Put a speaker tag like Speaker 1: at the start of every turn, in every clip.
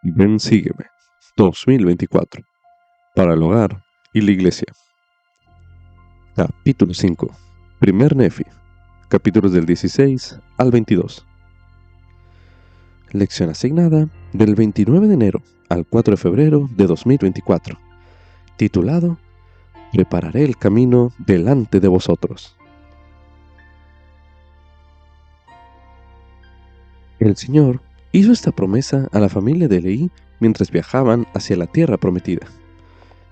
Speaker 1: Ven, sígueme. 2024. Para el hogar y la iglesia. Capítulo 5. Primer Nefi. Capítulos del 16 al 22. Lección asignada del 29 de enero al 4 de febrero de 2024. Titulado Prepararé el camino delante de vosotros. El Señor hizo esta promesa a la familia de Leí mientras viajaban hacia la tierra prometida.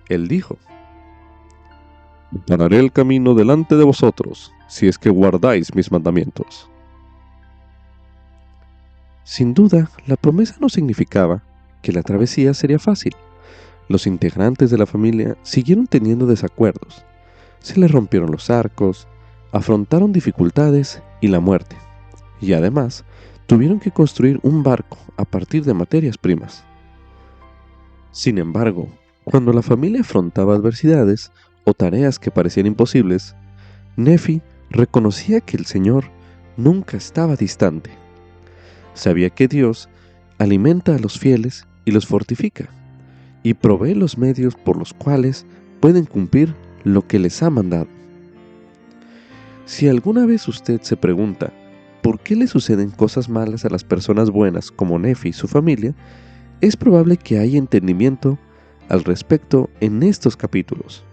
Speaker 1: Él dijo: Prepararé el camino delante de vosotros, si es que guardáis mis mandamientos. Sin duda, la promesa no significaba que la travesía sería fácil. Los integrantes de la familia siguieron teniendo desacuerdos. Se les rompieron los arcos, afrontaron dificultades y la muerte. Y además, tuvieron que construir un barco a partir de materias primas. Sin embargo, cuando la familia afrontaba adversidades o tareas que parecían imposibles, Nefi reconocía que el Señor nunca estaba distante. Sabía que Dios alimenta a los fieles y los fortifica, y provee los medios por los cuales pueden cumplir lo que les ha mandado. Si alguna vez usted se pregunta por qué le suceden cosas malas a las personas buenas como Nefi y su familia, es probable que haya entendimiento al respecto en estos capítulos,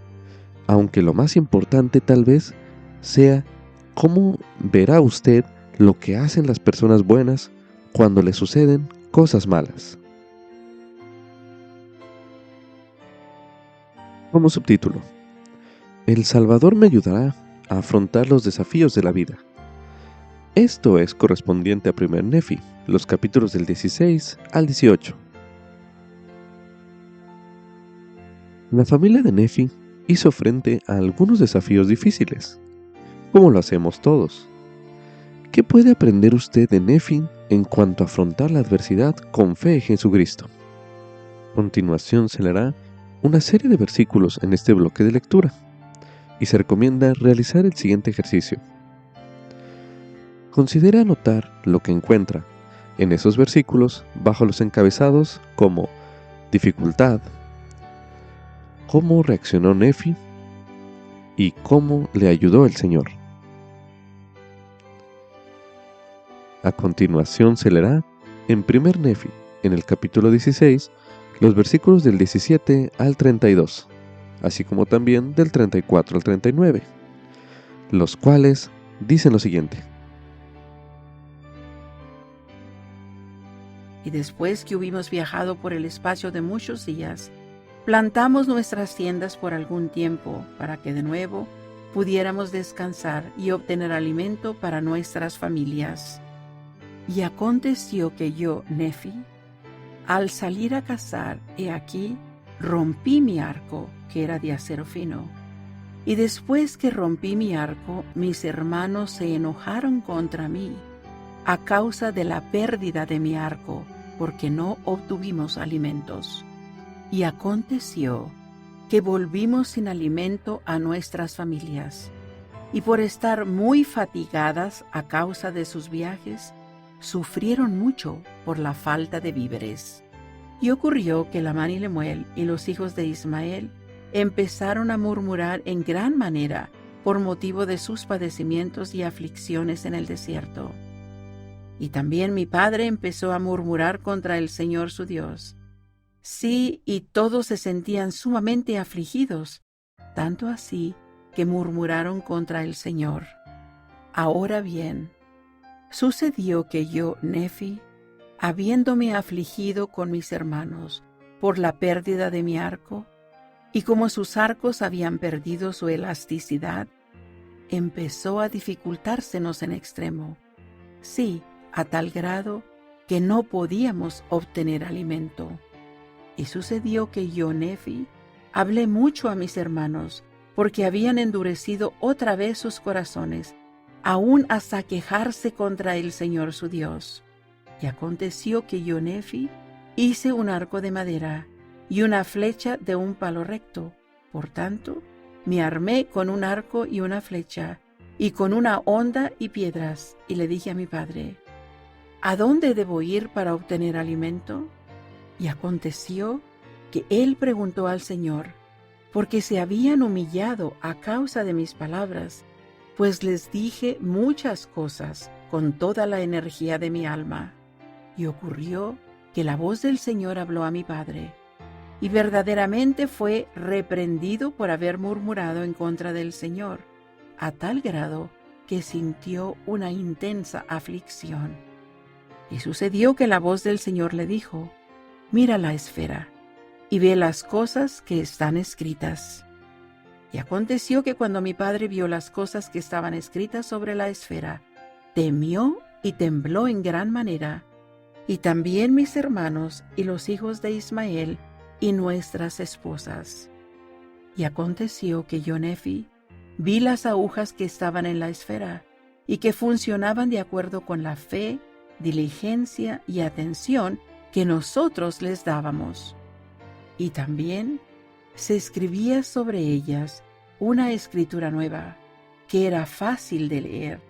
Speaker 1: aunque lo más importante tal vez sea cómo verá usted lo que hacen las personas buenas cuando le suceden cosas malas. Como subtítulo: El Salvador me ayudará a afrontar los desafíos de la vida. Esto es correspondiente a Primer Nefi, los capítulos del 16 al 18. La familia de Nefi hizo frente a algunos desafíos difíciles, como lo hacemos todos. ¿Qué puede aprender usted de Nefi en cuanto a afrontar la adversidad con fe en Jesucristo? A continuación se leerá una serie de versículos en este bloque de lectura, y se recomienda realizar el siguiente ejercicio. Considere anotar lo que encuentra en esos versículos bajo los encabezados como dificultad, cómo reaccionó Nefi y cómo le ayudó el Señor. A continuación se leerá en Primer Nefi, en el capítulo 16, los versículos del 17 al 32, así como también del 34 al 39, los cuales dicen lo siguiente.
Speaker 2: Y después que hubimos viajado por el espacio de muchos días, plantamos nuestras tiendas por algún tiempo para que de nuevo pudiéramos descansar y obtener alimento para nuestras familias. Y aconteció que yo, Nefi, al salir a cazar, he aquí, rompí mi arco, que era de acero fino. Y después que rompí mi arco, mis hermanos se enojaron contra mí, a causa de la pérdida de mi arco, porque no obtuvimos alimentos. Y aconteció que volvimos sin alimento a nuestras familias, y por estar muy fatigadas a causa de sus viajes, sufrieron mucho por la falta de víveres. Y ocurrió que Lamán y Lemuel y los hijos de Ismael empezaron a murmurar en gran manera por motivo de sus padecimientos y aflicciones en el desierto. Y también mi padre empezó a murmurar contra el Señor su Dios. Sí, y todos se sentían sumamente afligidos, tanto así que murmuraron contra el Señor. Ahora bien, sucedió que yo, Nefi, habiéndome afligido con mis hermanos por la pérdida de mi arco, y como sus arcos habían perdido su elasticidad, empezó a dificultársenos en extremo. Sí, a tal grado que no podíamos obtener alimento. Y sucedió que yo, Nefi, hablé mucho a mis hermanos, porque habían endurecido otra vez sus corazones, aún hasta quejarse contra el Señor su Dios. Y aconteció que yo, Nefi, hice un arco de madera y una flecha de un palo recto. Por tanto, me armé con un arco y una flecha, y con una honda y piedras, y le dije a mi padre: ¿A dónde debo ir para obtener alimento? Y aconteció que él preguntó al Señor, porque se habían humillado a causa de mis palabras, pues les dije muchas cosas con toda la energía de mi alma. Y ocurrió que la voz del Señor habló a mi padre, y verdaderamente fue reprendido por haber murmurado en contra del Señor, a tal grado que sintió una intensa aflicción. Y sucedió que la voz del Señor le dijo, mira la esfera, y ve las cosas que están escritas. Y aconteció que cuando mi padre vio las cosas que estaban escritas sobre la esfera, temió y tembló en gran manera, y también mis hermanos y los hijos de Ismael y nuestras esposas. Y aconteció que yo, Nefi, vi las agujas que estaban en la esfera, y que funcionaban de acuerdo con la fe, diligencia y atención que nosotros les dábamos. Y también se escribía sobre ellas una escritura nueva, que era fácil de leer,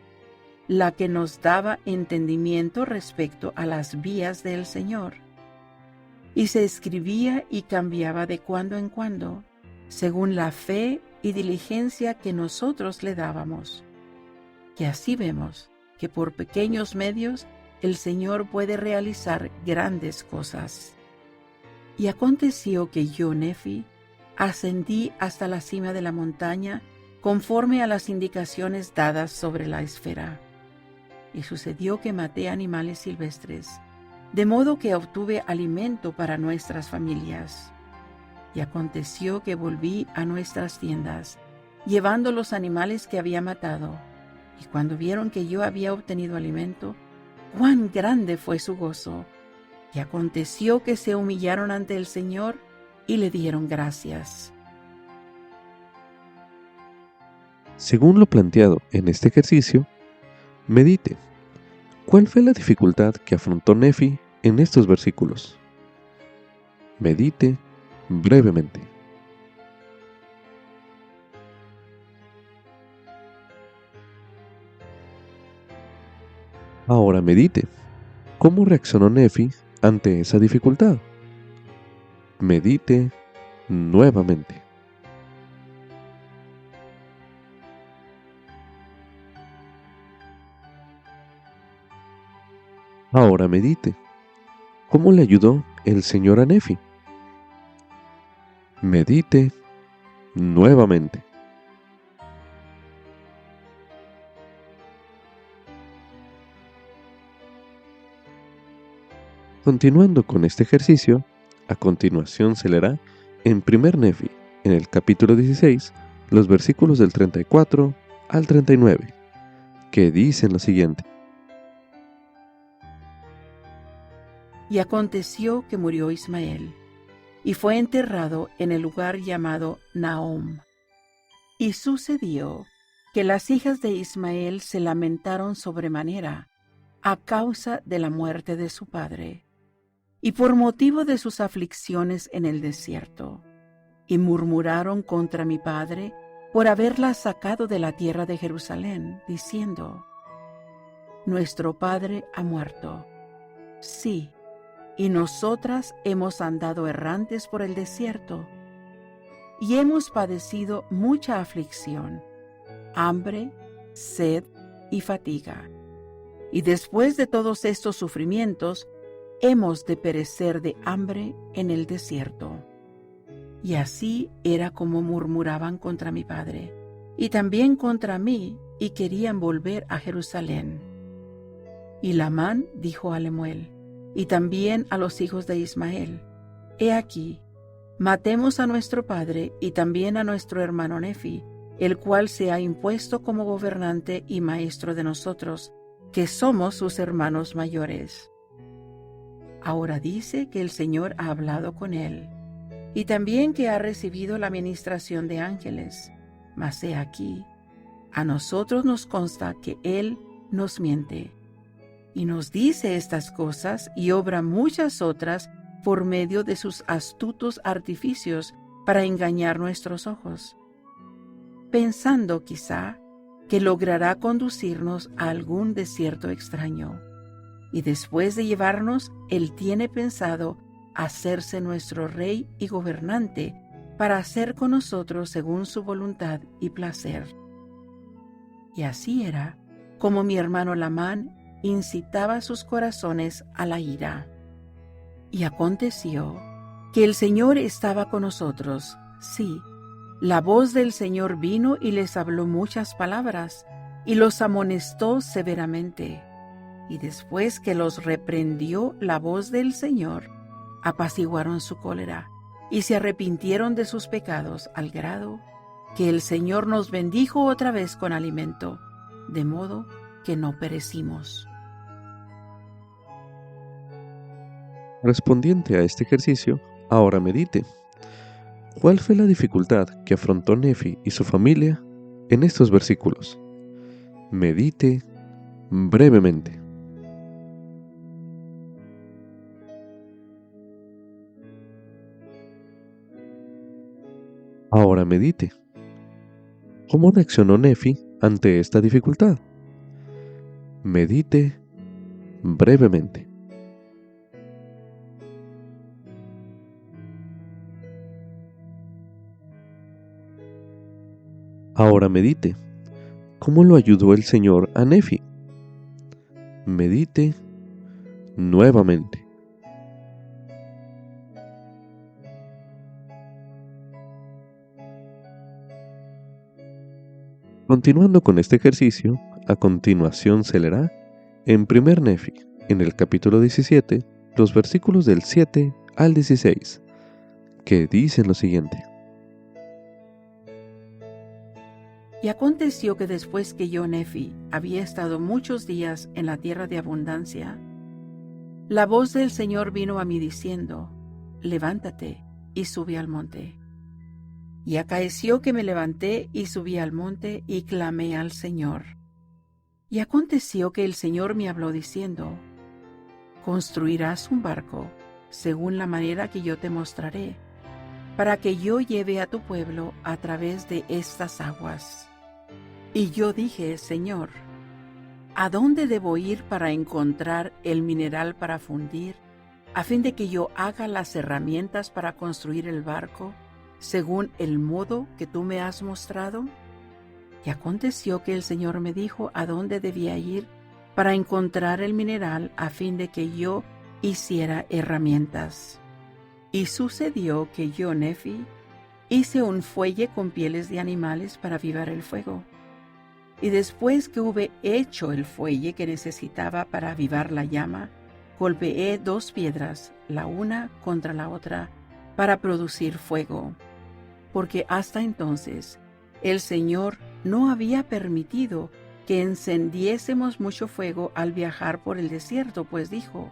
Speaker 2: la que nos daba entendimiento respecto a las vías del Señor. Y se escribía y cambiaba de cuando en cuando, según la fe y diligencia que nosotros le dábamos. Y así vemos que por pequeños medios el Señor puede realizar grandes cosas. Y aconteció que yo, Nefi, ascendí hasta la cima de la montaña conforme a las indicaciones dadas sobre la esfera. Y sucedió que maté animales silvestres, de modo que obtuve alimento para nuestras familias. Y aconteció que volví a nuestras tiendas, llevando los animales que había matado. Y cuando vieron que yo había obtenido alimento, cuán grande fue su gozo. Y aconteció que se humillaron ante el Señor y le dieron gracias.
Speaker 1: Según lo planteado en este ejercicio, medite. ¿Cuál fue la dificultad que afrontó Nefi en estos versículos? Medite brevemente. Ahora medite. ¿Cómo reaccionó Nefi ante esa dificultad? Medite nuevamente. Ahora medite. ¿Cómo le ayudó el Señor a Nefi? Medite nuevamente. Continuando con este ejercicio, a continuación se leerá en 1 Nefi, en el capítulo 16, los versículos del 34 al 39, que dicen lo siguiente.
Speaker 2: Y aconteció que murió Ismael, y fue enterrado en el lugar llamado Nahom. Y sucedió que las hijas de Ismael se lamentaron sobremanera a causa de la muerte de su padre, y por motivo de sus aflicciones en el desierto, y murmuraron contra mi padre por haberla sacado de la tierra de Jerusalén, diciendo, nuestro padre ha muerto. Sí, y nosotras hemos andado errantes por el desierto, y hemos padecido mucha aflicción, hambre, sed y fatiga. Y después de todos estos sufrimientos, hemos de perecer de hambre en el desierto. Y así era como murmuraban contra mi padre, y también contra mí, y querían volver a Jerusalén. Y Lamán dijo a Lemuel, y también a los hijos de Ismael, he aquí, matemos a nuestro padre y también a nuestro hermano Nefi, el cual se ha impuesto como gobernante y maestro de nosotros, que somos sus hermanos mayores. Ahora dice que el Señor ha hablado con él, y también que ha recibido la ministración de ángeles. Mas he aquí, a nosotros nos consta que él nos miente, y nos dice estas cosas y obra muchas otras por medio de sus astutos artificios para engañar nuestros ojos, pensando quizá que logrará conducirnos a algún desierto extraño. Y después de llevarnos, él tiene pensado hacerse nuestro rey y gobernante, para hacer con nosotros según su voluntad y placer. Y así era como mi hermano Lamán incitaba sus corazones a la ira. Y aconteció que el Señor estaba con nosotros. Sí, la voz del Señor vino y les habló muchas palabras, y los amonestó severamente. Y después que los reprendió la voz del Señor, apaciguaron su cólera, y se arrepintieron de sus pecados, al grado que el Señor nos bendijo otra vez con alimento, de modo que no perecimos.
Speaker 1: Respondiente a este ejercicio, ahora medite. ¿Cuál fue la dificultad que afrontó Nefi y su familia en estos versículos? Medite brevemente. Ahora medite. ¿Cómo reaccionó Nefi ante esta dificultad? Medite brevemente. Ahora medite. ¿Cómo lo ayudó el Señor a Nefi? Medite nuevamente. Continuando con este ejercicio, a continuación se leerá en 1 Nefi, en el capítulo 17, los versículos del 7 al 16, que dicen lo siguiente.
Speaker 2: Y aconteció que después que yo, Nefi, había estado muchos días en la tierra de abundancia, la voz del Señor vino a mí diciendo, levántate y sube al monte. Y acaeció que me levanté y subí al monte y clamé al Señor. Y aconteció que el Señor me habló diciendo, construirás un barco según la manera que yo te mostraré, para que yo lleve a tu pueblo a través de estas aguas. Y yo dije, Señor, ¿a dónde debo ir para encontrar el mineral para fundir, a fin de que yo haga las herramientas para construir el barco, según el modo que tú me has mostrado? Y aconteció que el Señor me dijo a dónde debía ir para encontrar el mineral, a fin de que yo hiciera herramientas. Y sucedió que yo, Nefi, hice un fuelle con pieles de animales para avivar el fuego. Y después que hube hecho el fuelle que necesitaba para avivar la llama, golpeé 2 piedras, la una contra la otra, para producir fuego. Porque hasta entonces el Señor no había permitido que encendiésemos mucho fuego al viajar por el desierto, pues dijo,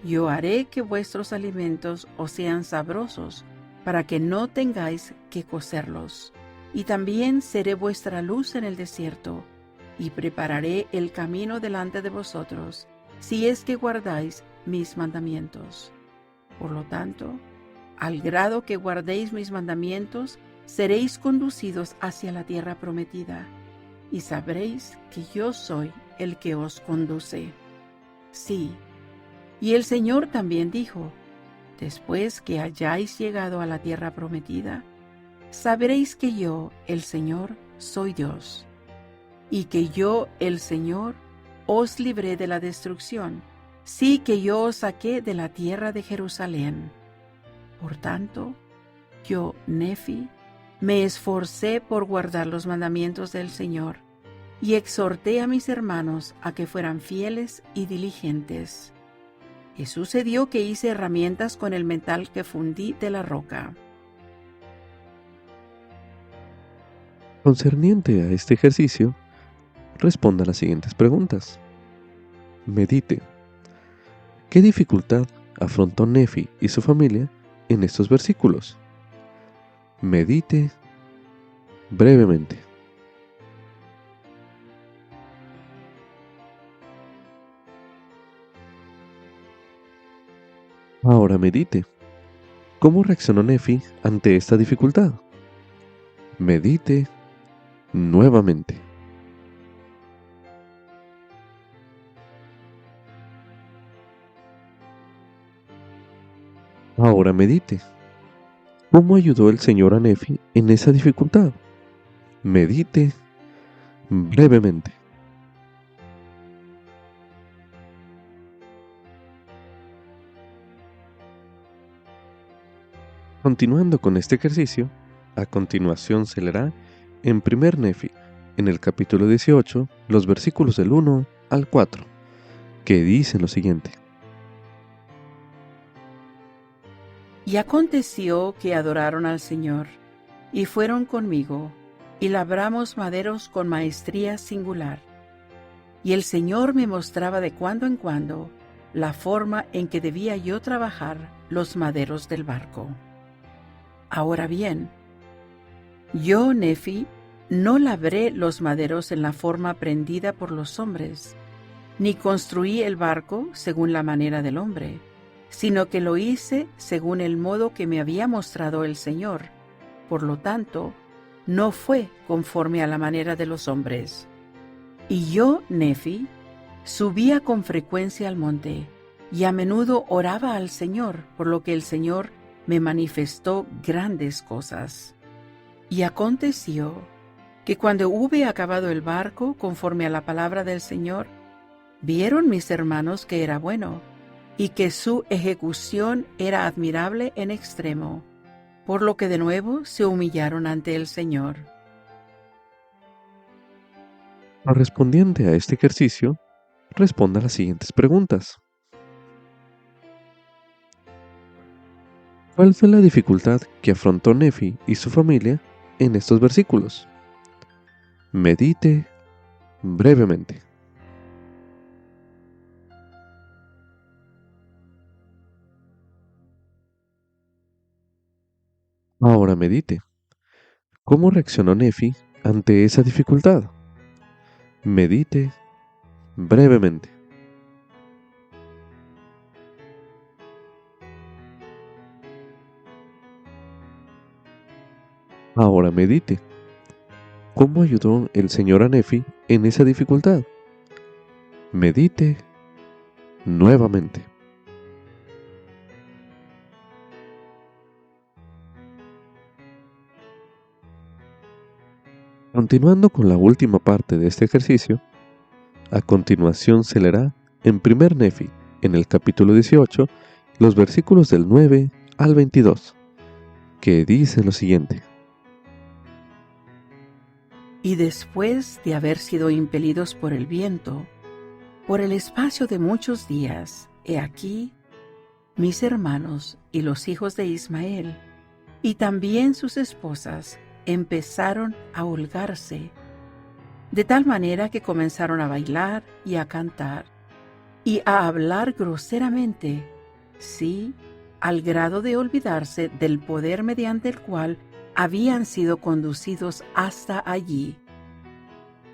Speaker 2: yo haré que vuestros alimentos os sean sabrosos, para que no tengáis que cocerlos. Y también seré vuestra luz en el desierto, y prepararé el camino delante de vosotros, si es que guardáis mis mandamientos. Por lo tanto, al grado que guardéis mis mandamientos, seréis conducidos hacia la tierra prometida, y sabréis que yo soy el que os conduce. Sí, y el Señor también dijo, después que hayáis llegado a la tierra prometida, sabréis que yo, el Señor, soy Dios, y que yo, el Señor, os libré de la destrucción, sí que yo os saqué de la tierra de Jerusalén. Por tanto, yo, Nefi, me esforcé por guardar los mandamientos del Señor, y exhorté a mis hermanos a que fueran fieles y diligentes. Y sucedió que hice herramientas con el metal que fundí de la roca.
Speaker 1: Concerniente a este ejercicio, responda las siguientes preguntas. Medite. ¿Qué dificultad afrontó Nefi y su familia en estos versículos? Medite brevemente. Ahora medite. ¿Cómo reaccionó Nefi ante esta dificultad? Medite nuevamente. Ahora medite. ¿Cómo ayudó el Señor a Nefi en esa dificultad? Medite brevemente. Continuando con este ejercicio, a continuación se leerá en primer Nefi, en el capítulo 18, los versículos del 1 al 4, que dicen lo siguiente.
Speaker 2: Y aconteció que adoraron al Señor, y fueron conmigo, y labramos maderos con maestría singular. Y el Señor me mostraba de cuando en cuando la forma en que debía yo trabajar los maderos del barco. Ahora bien, yo, Nefi, no labré los maderos en la forma aprendida por los hombres, ni construí el barco según la manera del hombre, sino que lo hice según el modo que me había mostrado el Señor. Por lo tanto, no fue conforme a la manera de los hombres. Y yo, Nefi, subía con frecuencia al monte, y a menudo oraba al Señor, por lo que el Señor me manifestó grandes cosas. Y aconteció que cuando hube acabado el barco, conforme a la palabra del Señor, vieron mis hermanos que era bueno, y que su ejecución era admirable en extremo, por lo que de nuevo se humillaron ante el Señor.
Speaker 1: Correspondiente a este ejercicio, responda las siguientes preguntas. ¿Cuál fue la dificultad que afrontó Nefi y su familia en estos versículos? Medite brevemente. Ahora medite. ¿Cómo reaccionó Nefi ante esa dificultad? Medite brevemente. Ahora medite. ¿Cómo ayudó el Señor a Nefi en esa dificultad? Medite nuevamente. Continuando con la última parte de este ejercicio, a continuación se leerá en primer Nefi, en el capítulo 18, los versículos del 9 al 22, que dicen lo siguiente.
Speaker 2: Y después de haber sido impelidos por el viento, por el espacio de muchos días, he aquí, mis hermanos y los hijos de Ismael, y también sus esposas, empezaron a holgarse, de tal manera que comenzaron a bailar y a cantar, y a hablar groseramente, sí, al grado de olvidarse del poder mediante el cual habían sido conducidos hasta allí.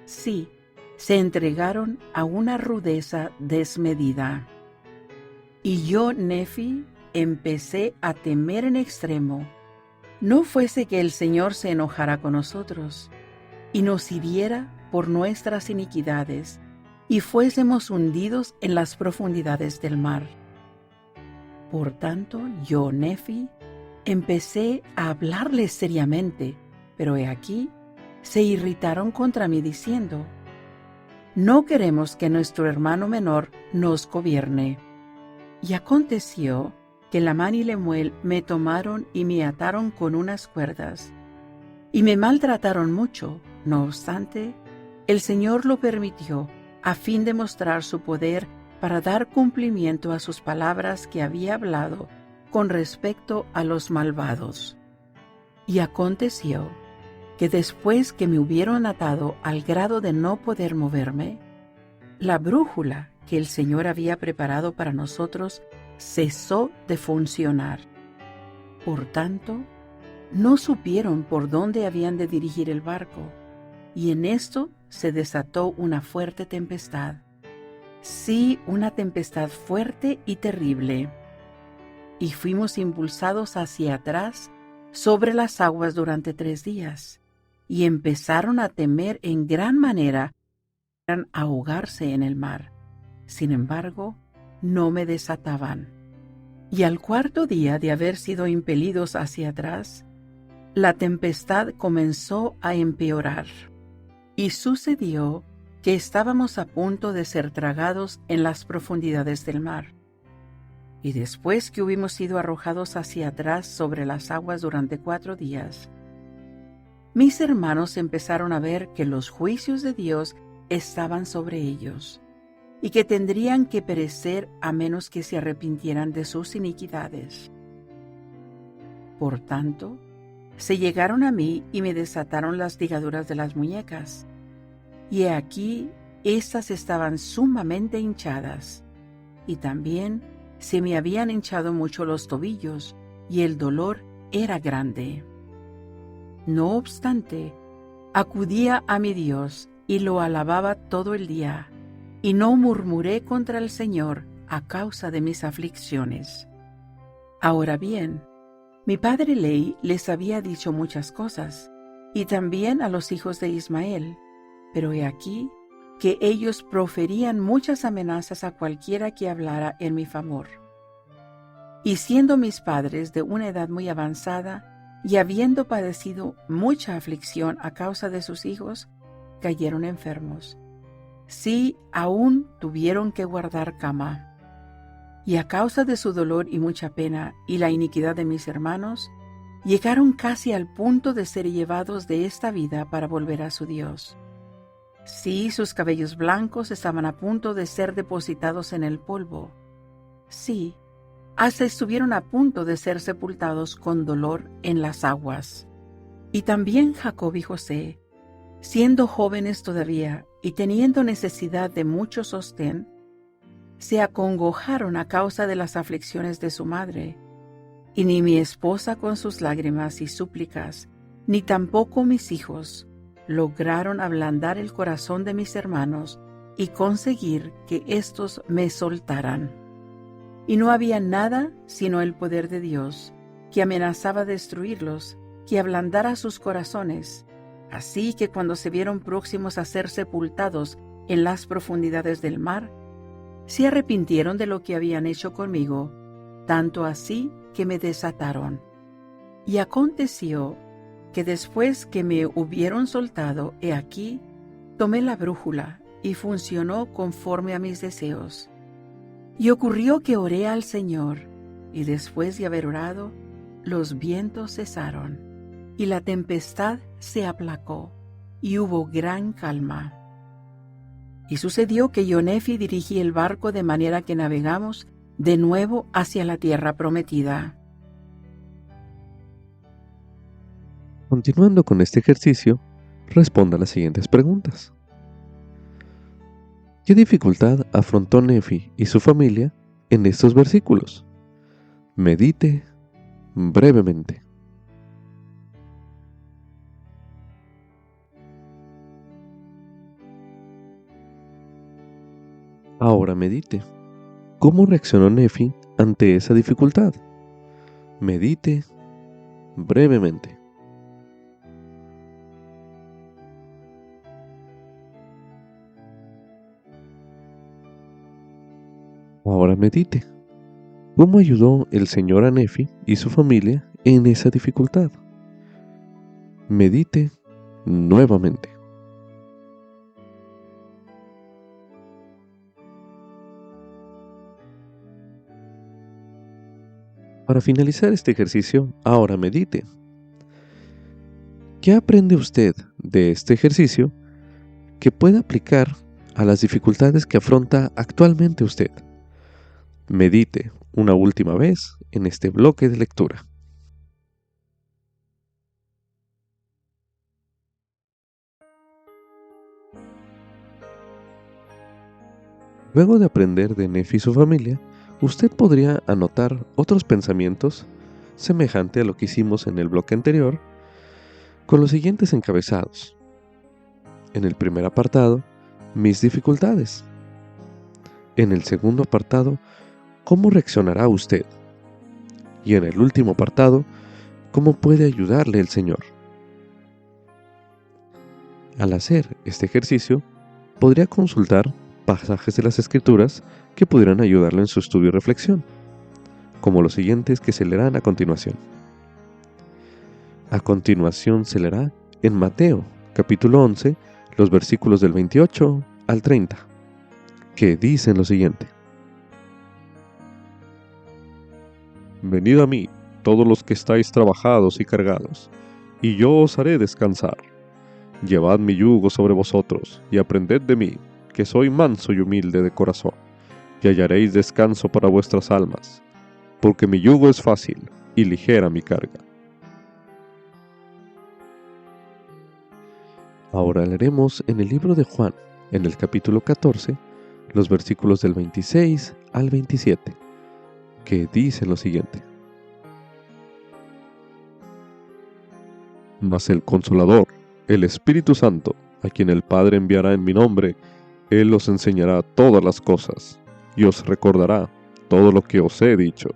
Speaker 2: Sí, se entregaron a una rudeza desmedida. Y yo, Nefi, empecé a temer en extremo. No fuese que el Señor se enojara con nosotros y nos hiriera por nuestras iniquidades y fuésemos hundidos en las profundidades del mar. Por tanto, yo, Nefi, empecé a hablarles seriamente, pero he aquí, se irritaron contra mí diciendo, no queremos que nuestro hermano menor nos gobierne. Y aconteció que Lamán y Lemuel me tomaron y me ataron con unas cuerdas, y me maltrataron mucho. No obstante, el Señor lo permitió a fin de mostrar su poder para dar cumplimiento a sus palabras que había hablado con respecto a los malvados. Y aconteció que después que me hubieron atado al grado de no poder moverme, la brújula que el Señor había preparado para nosotros cesó de funcionar. Por tanto, no supieron por dónde habían de dirigir el barco, y en esto se desató una fuerte tempestad. Sí, una tempestad fuerte y terrible. Y fuimos impulsados hacia atrás sobre las aguas durante 3 días, y empezaron a temer en gran manera a ahogarse en el mar. Sin embargo, no me desataban. Y al cuarto día de haber sido impelidos hacia atrás, la tempestad comenzó a empeorar. Y sucedió que estábamos a punto de ser tragados en las profundidades del mar. Y después que hubimos sido arrojados hacia atrás sobre las aguas durante 4 días, mis hermanos empezaron a ver que los juicios de Dios estaban sobre ellos, y que tendrían que perecer a menos que se arrepintieran de sus iniquidades. Por tanto, se llegaron a mí y me desataron las ligaduras de las muñecas, y he aquí, éstas estaban sumamente hinchadas, y también se me habían hinchado mucho los tobillos, y el dolor era grande. No obstante, acudía a mi Dios y lo alababa todo el día, y no murmuré contra el Señor a causa de mis aflicciones. Ahora bien, mi padre Ley les había dicho muchas cosas, y también a los hijos de Ismael, pero he aquí que ellos proferían muchas amenazas a cualquiera que hablara en mi favor. Y siendo mis padres de una edad muy avanzada, y habiendo padecido mucha aflicción a causa de sus hijos, cayeron enfermos. Sí, aún tuvieron que guardar cama. Y a causa de su dolor y mucha pena y la iniquidad de mis hermanos, llegaron casi al punto de ser llevados de esta vida para volver a su Dios. Sí, sus cabellos blancos estaban a punto de ser depositados en el polvo. Sí, hasta estuvieron a punto de ser sepultados con dolor en las aguas. Y también Jacob y José, siendo jóvenes todavía y teniendo necesidad de mucho sostén, se acongojaron a causa de las aflicciones de su madre. Y ni mi esposa con sus lágrimas y súplicas, ni tampoco mis hijos, lograron ablandar el corazón de mis hermanos y conseguir que éstos me soltaran. Y no había nada sino el poder de Dios, que amenazaba destruirlos, que ablandara sus corazones. Así que cuando se vieron próximos a ser sepultados en las profundidades del mar, se arrepintieron de lo que habían hecho conmigo, tanto así que me desataron. Y aconteció que después que me hubieron soltado, he aquí, tomé la brújula y funcionó conforme a mis deseos. Y ocurrió que oré al Señor, y después de haber orado, los vientos cesaron, y la tempestad se aplacó, y hubo gran calma. Y sucedió que yo, Nefi, dirigí el barco de manera que navegamos de nuevo hacia la tierra prometida.
Speaker 1: Continuando con este ejercicio, responda las siguientes preguntas. ¿Qué dificultad afrontó Nefi y su familia en estos versículos? Medite brevemente. Ahora medite. ¿Cómo reaccionó Nefi ante esa dificultad? Medite brevemente. Ahora medite. ¿Cómo ayudó el Señor a Nefi y su familia en esa dificultad? Medite nuevamente. Para finalizar este ejercicio, ahora medite. ¿Qué aprende usted de este ejercicio que puede aplicar a las dificultades que afronta actualmente usted? Medite una última vez en este bloque de lectura. Luego de aprender de Nefi y su familia, usted podría anotar otros pensamientos semejante a lo que hicimos en el bloque anterior, con los siguientes encabezados. En el primer apartado, mis dificultades. En el segundo apartado, ¿cómo reaccionará usted? Y en el último apartado, ¿cómo puede ayudarle el Señor? Al hacer este ejercicio, podría consultar pasajes de las Escrituras que pudieran ayudarle en su estudio y reflexión. como los siguientes que se leerán a continuación. A continuación se leerá en Mateo, capítulo 11, los versículos del 28 al 30, que dicen lo siguiente. Venid a mí, todos los que estáis trabajados y cargados, y yo os haré descansar. Llevad mi yugo sobre vosotros, y aprended de mí, que soy manso y humilde de corazón, y hallaréis descanso para vuestras almas, porque mi yugo es fácil y ligera mi carga. Ahora leeremos en el libro de Juan, en el capítulo 14, los versículos del 26 al 27, que dicen lo siguiente. Mas el Consolador, el Espíritu Santo, a quien el Padre enviará en mi nombre, Él os enseñará todas las cosas, y os recordará todo lo que os he dicho.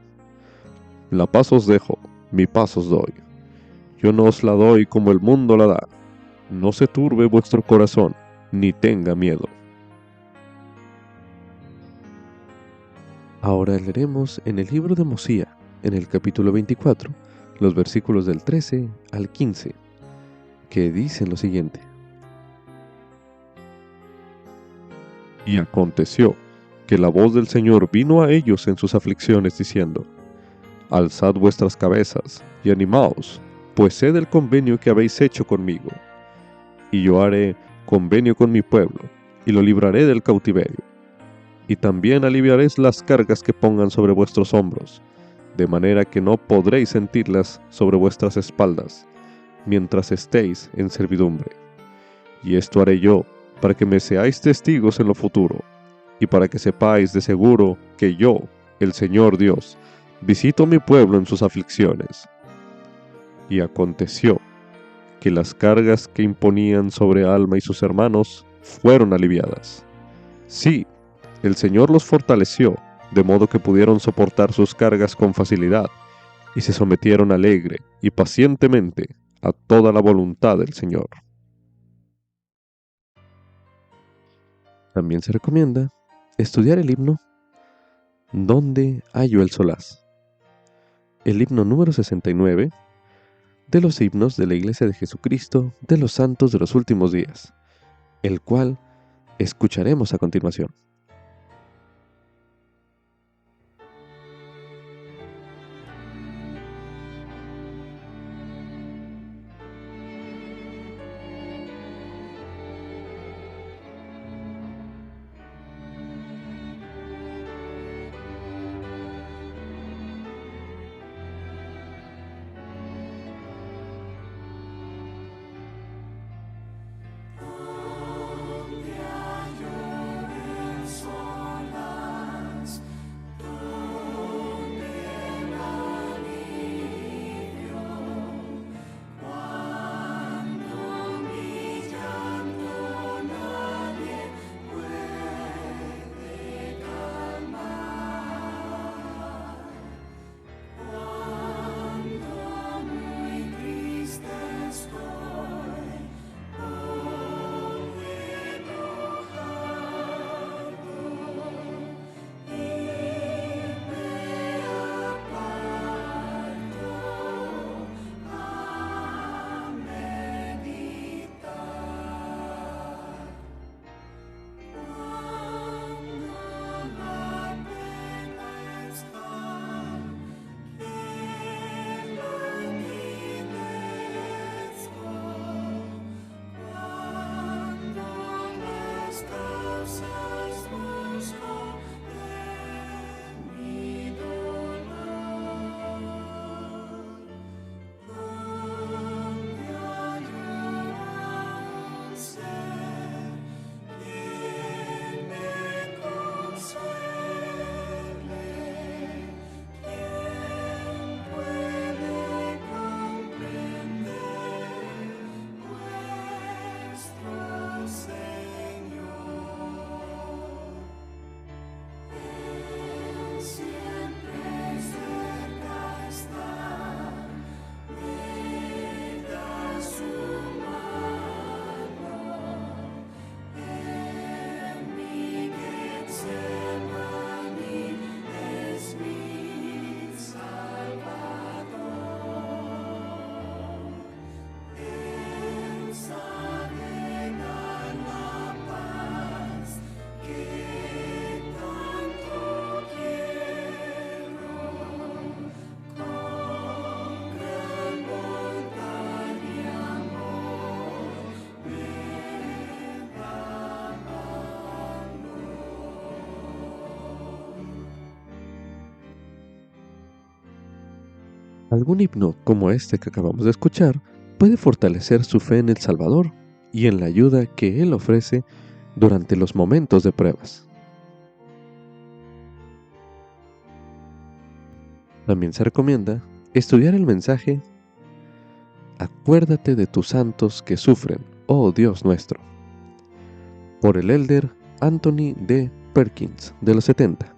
Speaker 1: La paz os dejo, mi paz os doy. Yo no os la doy como el mundo la da. No se turbe vuestro corazón, ni tenga miedo. Ahora leeremos en el libro de Mosía, en el capítulo 24, los versículos del 13 al 15, que dicen lo siguiente. Y aconteció que la voz del Señor vino a ellos en sus aflicciones, diciendo, Alzad vuestras cabezas y animaos, pues sé del convenio que habéis hecho conmigo. Y yo haré convenio con mi pueblo, y lo libraré del cautiverio. Y también aliviaréis las cargas que pongan sobre vuestros hombros, de manera que no podréis sentirlas sobre vuestras espaldas, mientras estéis en servidumbre. Y esto haré yo, para que me seáis testigos en lo futuro, y para que sepáis de seguro que yo, el Señor Dios, visito a mi pueblo en sus aflicciones. Y aconteció que las cargas que imponían sobre Alma y sus hermanos fueron aliviadas. Sí, el Señor los fortaleció, de modo que pudieron soportar sus cargas con facilidad, y se sometieron alegre y pacientemente a toda la voluntad del Señor. También se recomienda estudiar el himno ¿Dónde hallo el solaz? El himno número 69 de los himnos de la Iglesia de Jesucristo de los Santos de los Últimos Días, el cual escucharemos a continuación. Algún himno como este que acabamos de escuchar puede fortalecer su fe en el Salvador y en la ayuda que Él ofrece durante los momentos de pruebas. También se recomienda estudiar el mensaje Acuérdate de tus santos que sufren, oh Dios nuestro, por el elder Anthony D. Perkins de los 70.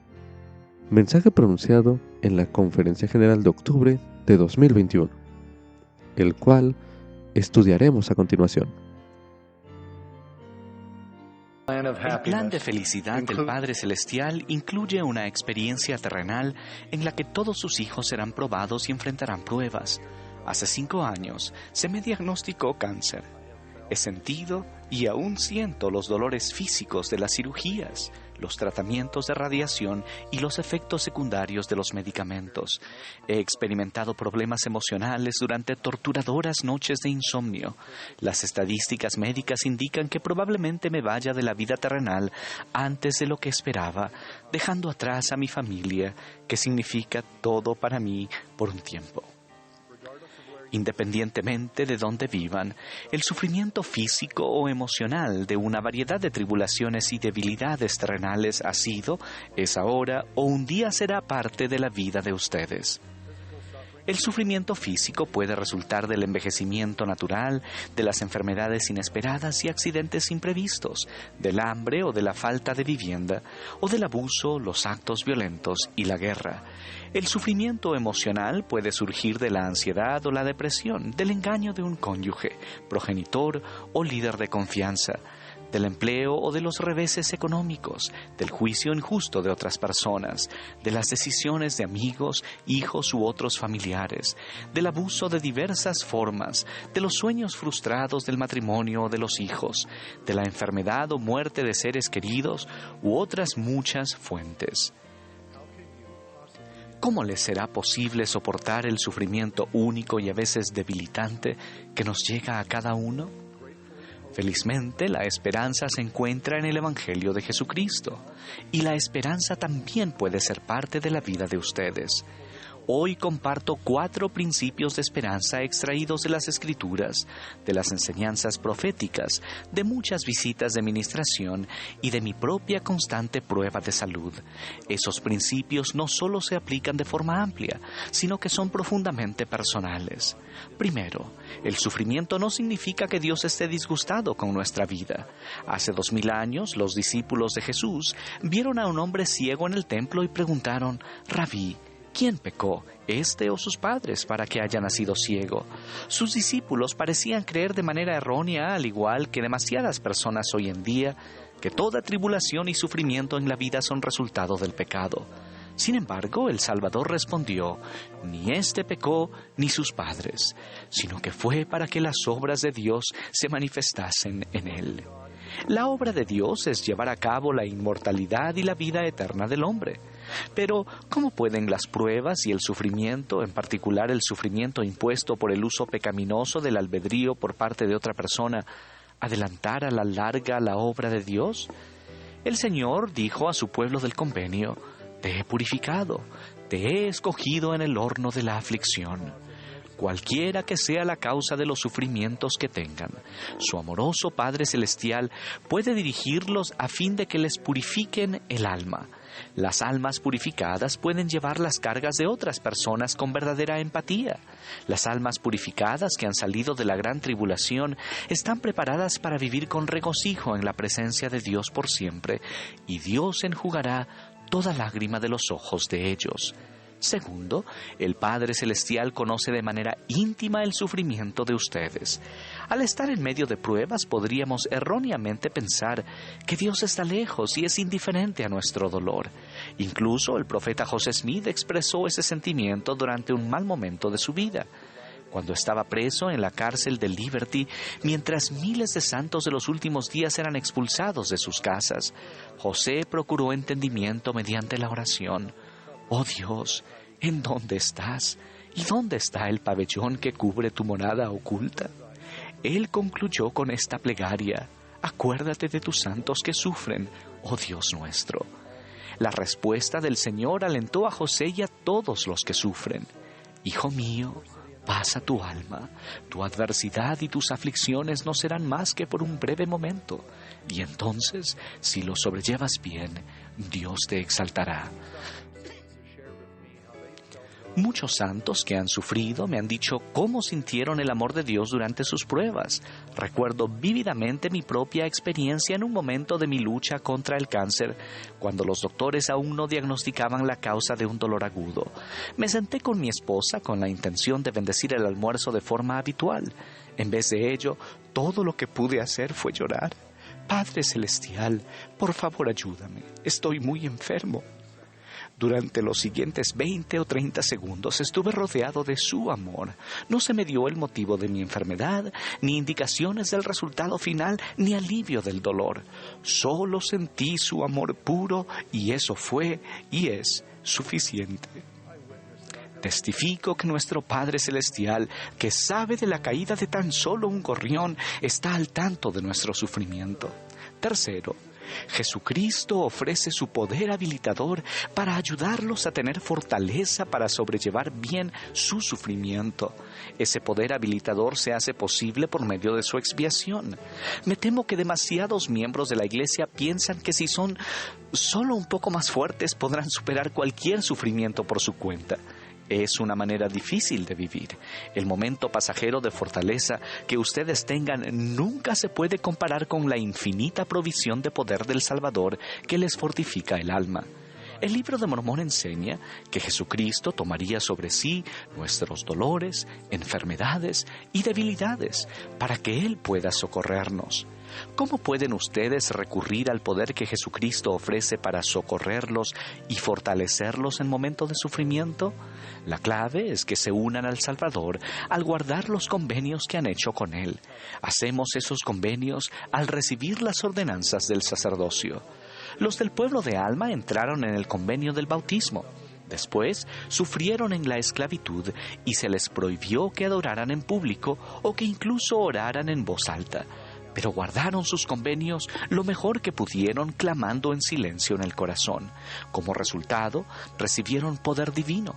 Speaker 1: Mensaje pronunciado en la Conferencia General de octubre de 2021, el cual estudiaremos a continuación.
Speaker 3: El plan de felicidad del Padre Celestial incluye una experiencia terrenal en la que todos sus hijos serán probados y enfrentarán pruebas. Hace 5 años se me diagnosticó cáncer. He sentido y aún siento los dolores físicos de las cirugías, los tratamientos de radiación y los efectos secundarios de los medicamentos. He experimentado problemas emocionales durante torturadoras noches de insomnio. Las estadísticas médicas indican que probablemente me vaya de la vida terrenal antes de lo que esperaba, dejando atrás a mi familia, que significa todo para mí por un tiempo. Independientemente de dónde vivan, el sufrimiento físico o emocional de una variedad de tribulaciones y debilidades terrenales ha sido, es ahora o un día será parte de la vida de ustedes. El sufrimiento físico puede resultar del envejecimiento natural, de las enfermedades inesperadas y accidentes imprevistos, del hambre o de la falta de vivienda, o del abuso, los actos violentos y la guerra. El sufrimiento emocional puede surgir de la ansiedad o la depresión, del engaño de un cónyuge, progenitor o líder de confianza, del empleo o de los reveses económicos, del juicio injusto de otras personas, de las decisiones de amigos, hijos u otros familiares, del abuso de diversas formas, de los sueños frustrados del matrimonio o de los hijos, de la enfermedad o muerte de seres queridos u otras muchas fuentes. ¿Cómo les será posible soportar el sufrimiento único y a veces debilitante que nos llega a cada uno? Felizmente, la esperanza se encuentra en el Evangelio de Jesucristo, y la esperanza también puede ser parte de la vida de ustedes. Hoy comparto 4 principios de esperanza extraídos de las Escrituras, de las enseñanzas proféticas, de muchas visitas de ministración y de mi propia constante prueba de salud. Esos principios no solo se aplican de forma amplia, sino que son profundamente personales. Primero, el sufrimiento no significa que Dios esté disgustado con nuestra vida. Hace 2000 años, los discípulos de Jesús vieron a un hombre ciego en el templo y preguntaron: «Rabí, ¿quién pecó, este o sus padres, para que haya nacido ciego?». Sus discípulos parecían creer de manera errónea, al igual que demasiadas personas hoy en día, que toda tribulación y sufrimiento en la vida son resultado del pecado. Sin embargo, el Salvador respondió: «Ni éste pecó, ni sus padres, sino que fue para que las obras de Dios se manifestasen en él». La obra de Dios es llevar a cabo la inmortalidad y la vida eterna del hombre. Pero, ¿cómo pueden las pruebas y el sufrimiento, en particular el sufrimiento impuesto por el uso pecaminoso del albedrío por parte de otra persona, adelantar a la larga la obra de Dios? El Señor dijo a su pueblo del convenio: «Te he purificado, te he escogido en el horno de la aflicción». Cualquiera que sea la causa de los sufrimientos que tengan, su amoroso Padre Celestial puede dirigirlos a fin de que les purifiquen el alma. Las almas purificadas pueden llevar las cargas de otras personas con verdadera empatía. Las almas purificadas que han salido de la gran tribulación están preparadas para vivir con regocijo en la presencia de Dios por siempre, y Dios enjugará toda lágrima de los ojos de ellos. Segundo, el Padre Celestial conoce de manera íntima el sufrimiento de ustedes. Al estar en medio de pruebas, podríamos erróneamente pensar que Dios está lejos y es indiferente a nuestro dolor. Incluso el profeta José Smith expresó ese sentimiento durante un mal momento de su vida. Cuando estaba preso en la cárcel de Liberty, mientras miles de santos de los últimos días eran expulsados de sus casas, José procuró entendimiento mediante la oración. «Oh Dios, ¿en dónde estás? ¿Y dónde está el pabellón que cubre tu morada oculta?». Él concluyó con esta plegaria: «Acuérdate de tus santos que sufren, oh Dios nuestro». La respuesta del Señor alentó a José y a todos los que sufren. Hijo mío, pasa tu alma, tu adversidad y tus aflicciones no serán más que por un breve momento, y entonces, si lo sobrellevas bien, Dios te exaltará. Muchos santos que han sufrido me han dicho cómo sintieron el amor de Dios durante sus pruebas. Recuerdo vívidamente mi propia experiencia en un momento de mi lucha contra el cáncer, cuando los doctores aún no diagnosticaban la causa de un dolor agudo. Me senté con mi esposa con la intención de bendecir el almuerzo de forma habitual. En vez de ello, todo lo que pude hacer fue llorar. Padre Celestial, por favor ayúdame, estoy muy enfermo. Durante los siguientes 20 o 30 segundos estuve rodeado de su amor. No se me dio el motivo de mi enfermedad, ni indicaciones del resultado final, ni alivio del dolor. Solo sentí su amor puro y eso fue y es suficiente. Testifico que nuestro Padre Celestial, que sabe de la caída de tan solo un gorrión, está al tanto de nuestro sufrimiento. Tercero, Jesucristo ofrece su poder habilitador para ayudarlos a tener fortaleza para sobrellevar bien su sufrimiento. Ese poder habilitador se hace posible por medio de su expiación. Me temo que demasiados miembros de la Iglesia piensan que si son solo un poco más fuertes podrán superar cualquier sufrimiento por su cuenta. Es una manera difícil de vivir. El momento pasajero de fortaleza que ustedes tengan nunca se puede comparar con la infinita provisión de poder del Salvador que les fortifica el alma. El Libro de Mormón enseña que Jesucristo tomaría sobre sí nuestros dolores, enfermedades y debilidades para que Él pueda socorrernos. ¿Cómo pueden ustedes recurrir al poder que Jesucristo ofrece para socorrerlos y fortalecerlos en momentos de sufrimiento? La clave es que se unan al Salvador al guardar los convenios que han hecho con Él. Hacemos esos convenios al recibir las ordenanzas del sacerdocio. Los del pueblo de Alma entraron en el convenio del bautismo. Después sufrieron en la esclavitud y se les prohibió que adoraran en público o que incluso oraran en voz alta. Pero guardaron sus convenios lo mejor que pudieron, clamando en silencio en el corazón. Como resultado, recibieron poder divino.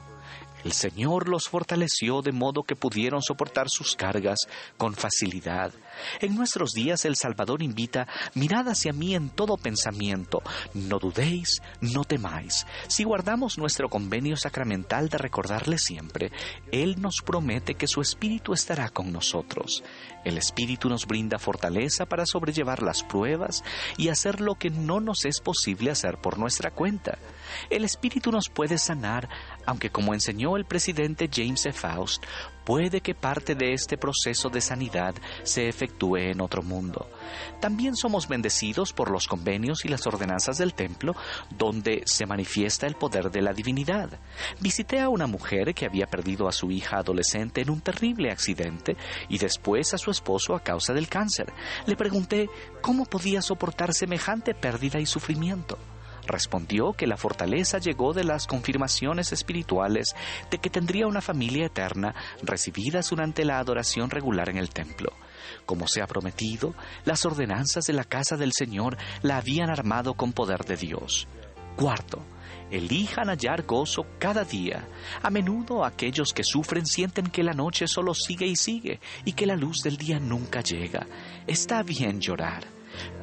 Speaker 3: El Señor los fortaleció de modo que pudieron soportar sus cargas con facilidad. En nuestros días el Salvador invita: mirad hacia mí en todo pensamiento, no dudéis, no temáis. Si guardamos nuestro convenio sacramental de recordarle siempre, Él nos promete que su Espíritu estará con nosotros. El Espíritu nos brinda fortaleza para sobrellevar las pruebas y hacer lo que no nos es posible hacer por nuestra cuenta. El Espíritu nos puede sanar, aunque como enseñó el presidente James E. Faust, puede que parte de este proceso de sanidad se efectúe en otro mundo. También somos bendecidos por los convenios y las ordenanzas del templo, donde se manifiesta el poder de la divinidad. Visité a una mujer que había perdido a su hija adolescente en un terrible accidente y después a su esposo a causa del cáncer. Le pregunté cómo podía soportar semejante pérdida y sufrimiento. Respondió que la fortaleza llegó de las confirmaciones espirituales de que tendría una familia eterna recibidas durante la adoración regular en el templo. Como se ha prometido, las ordenanzas de la casa del Señor la habían armado con poder de Dios. Cuarto, elijan hallar gozo cada día. A menudo aquellos que sufren sienten que la noche solo sigue y sigue y que la luz del día nunca llega. Está bien llorar.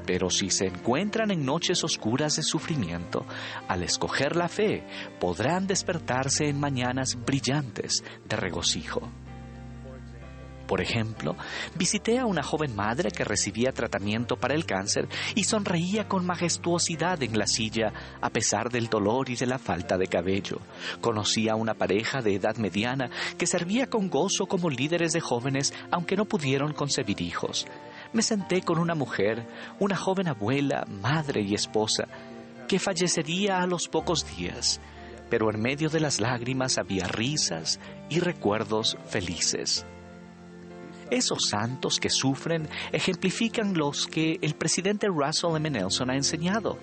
Speaker 3: Pero si se encuentran en noches oscuras de sufrimiento, al escoger la fe, podrán despertarse en mañanas brillantes de regocijo. Por ejemplo, visité a una joven madre que recibía tratamiento para el cáncer y sonreía con majestuosidad en la silla a pesar del dolor y de la falta de cabello. Conocí a una pareja de edad mediana que servía con gozo como líderes de jóvenes aunque no pudieron concebir hijos. Me senté con una mujer, una joven abuela, madre y esposa, que fallecería a los pocos días, pero en medio de las lágrimas había risas y recuerdos felices. Esos santos que sufren ejemplifican los que el presidente Russell M. Nelson ha enseñado.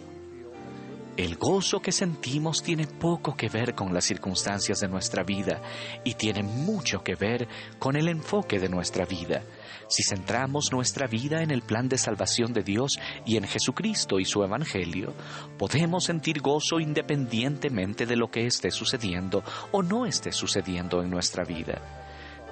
Speaker 3: El gozo que sentimos tiene poco que ver con las circunstancias de nuestra vida y tiene mucho que ver con el enfoque de nuestra vida. Si centramos nuestra vida en el plan de salvación de Dios y en Jesucristo y su Evangelio, podemos sentir gozo independientemente de lo que esté sucediendo o no esté sucediendo en nuestra vida.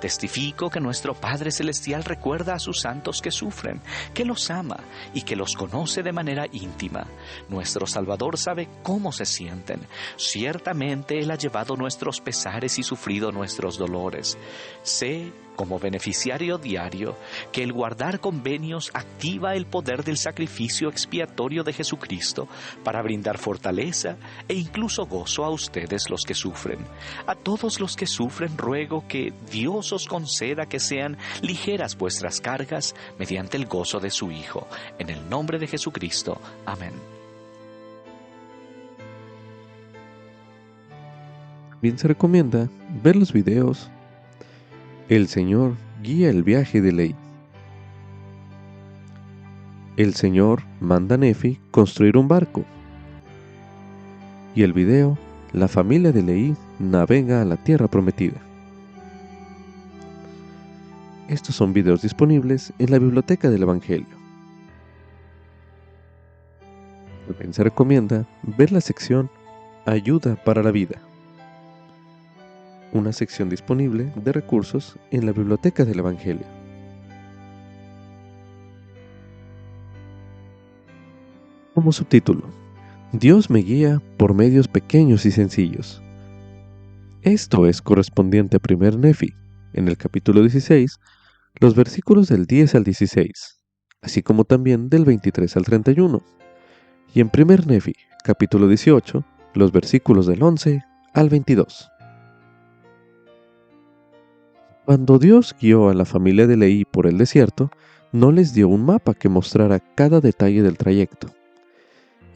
Speaker 3: Testifico que nuestro Padre Celestial recuerda a sus santos que sufren, que los ama y que los conoce de manera íntima. Nuestro Salvador sabe cómo se sienten. Ciertamente Él ha llevado nuestros pesares y sufrido nuestros dolores. Sé, como beneficiario diario, que el guardar convenios activa el poder del sacrificio expiatorio de Jesucristo para brindar fortaleza e incluso gozo a ustedes los que sufren. A todos los que sufren ruego que Dios os conceda que sean ligeras vuestras cargas mediante el gozo de su Hijo. En el nombre de Jesucristo. Amén.
Speaker 1: Bien se recomienda ver los videos El Señor guía el viaje de Lehi. El Señor manda a Nefi construir un barco. Y el video La familia de Lehi navega a la tierra prometida. Estos son videos disponibles en la biblioteca del Evangelio. También se recomienda ver la sección Ayuda para la vida, una sección disponible de recursos en la biblioteca del Evangelio. Como subtítulo: Dios me guía por medios pequeños y sencillos. Esto es correspondiente a 1 Nefi, en el capítulo 16, los versículos del 10 al 16, así como también del 23 al 31, y en 1 Nefi, capítulo 18, los versículos del 11 al 22. Cuando Dios guió a la familia de Lehi por el desierto, no les dio un mapa que mostrara cada detalle del trayecto.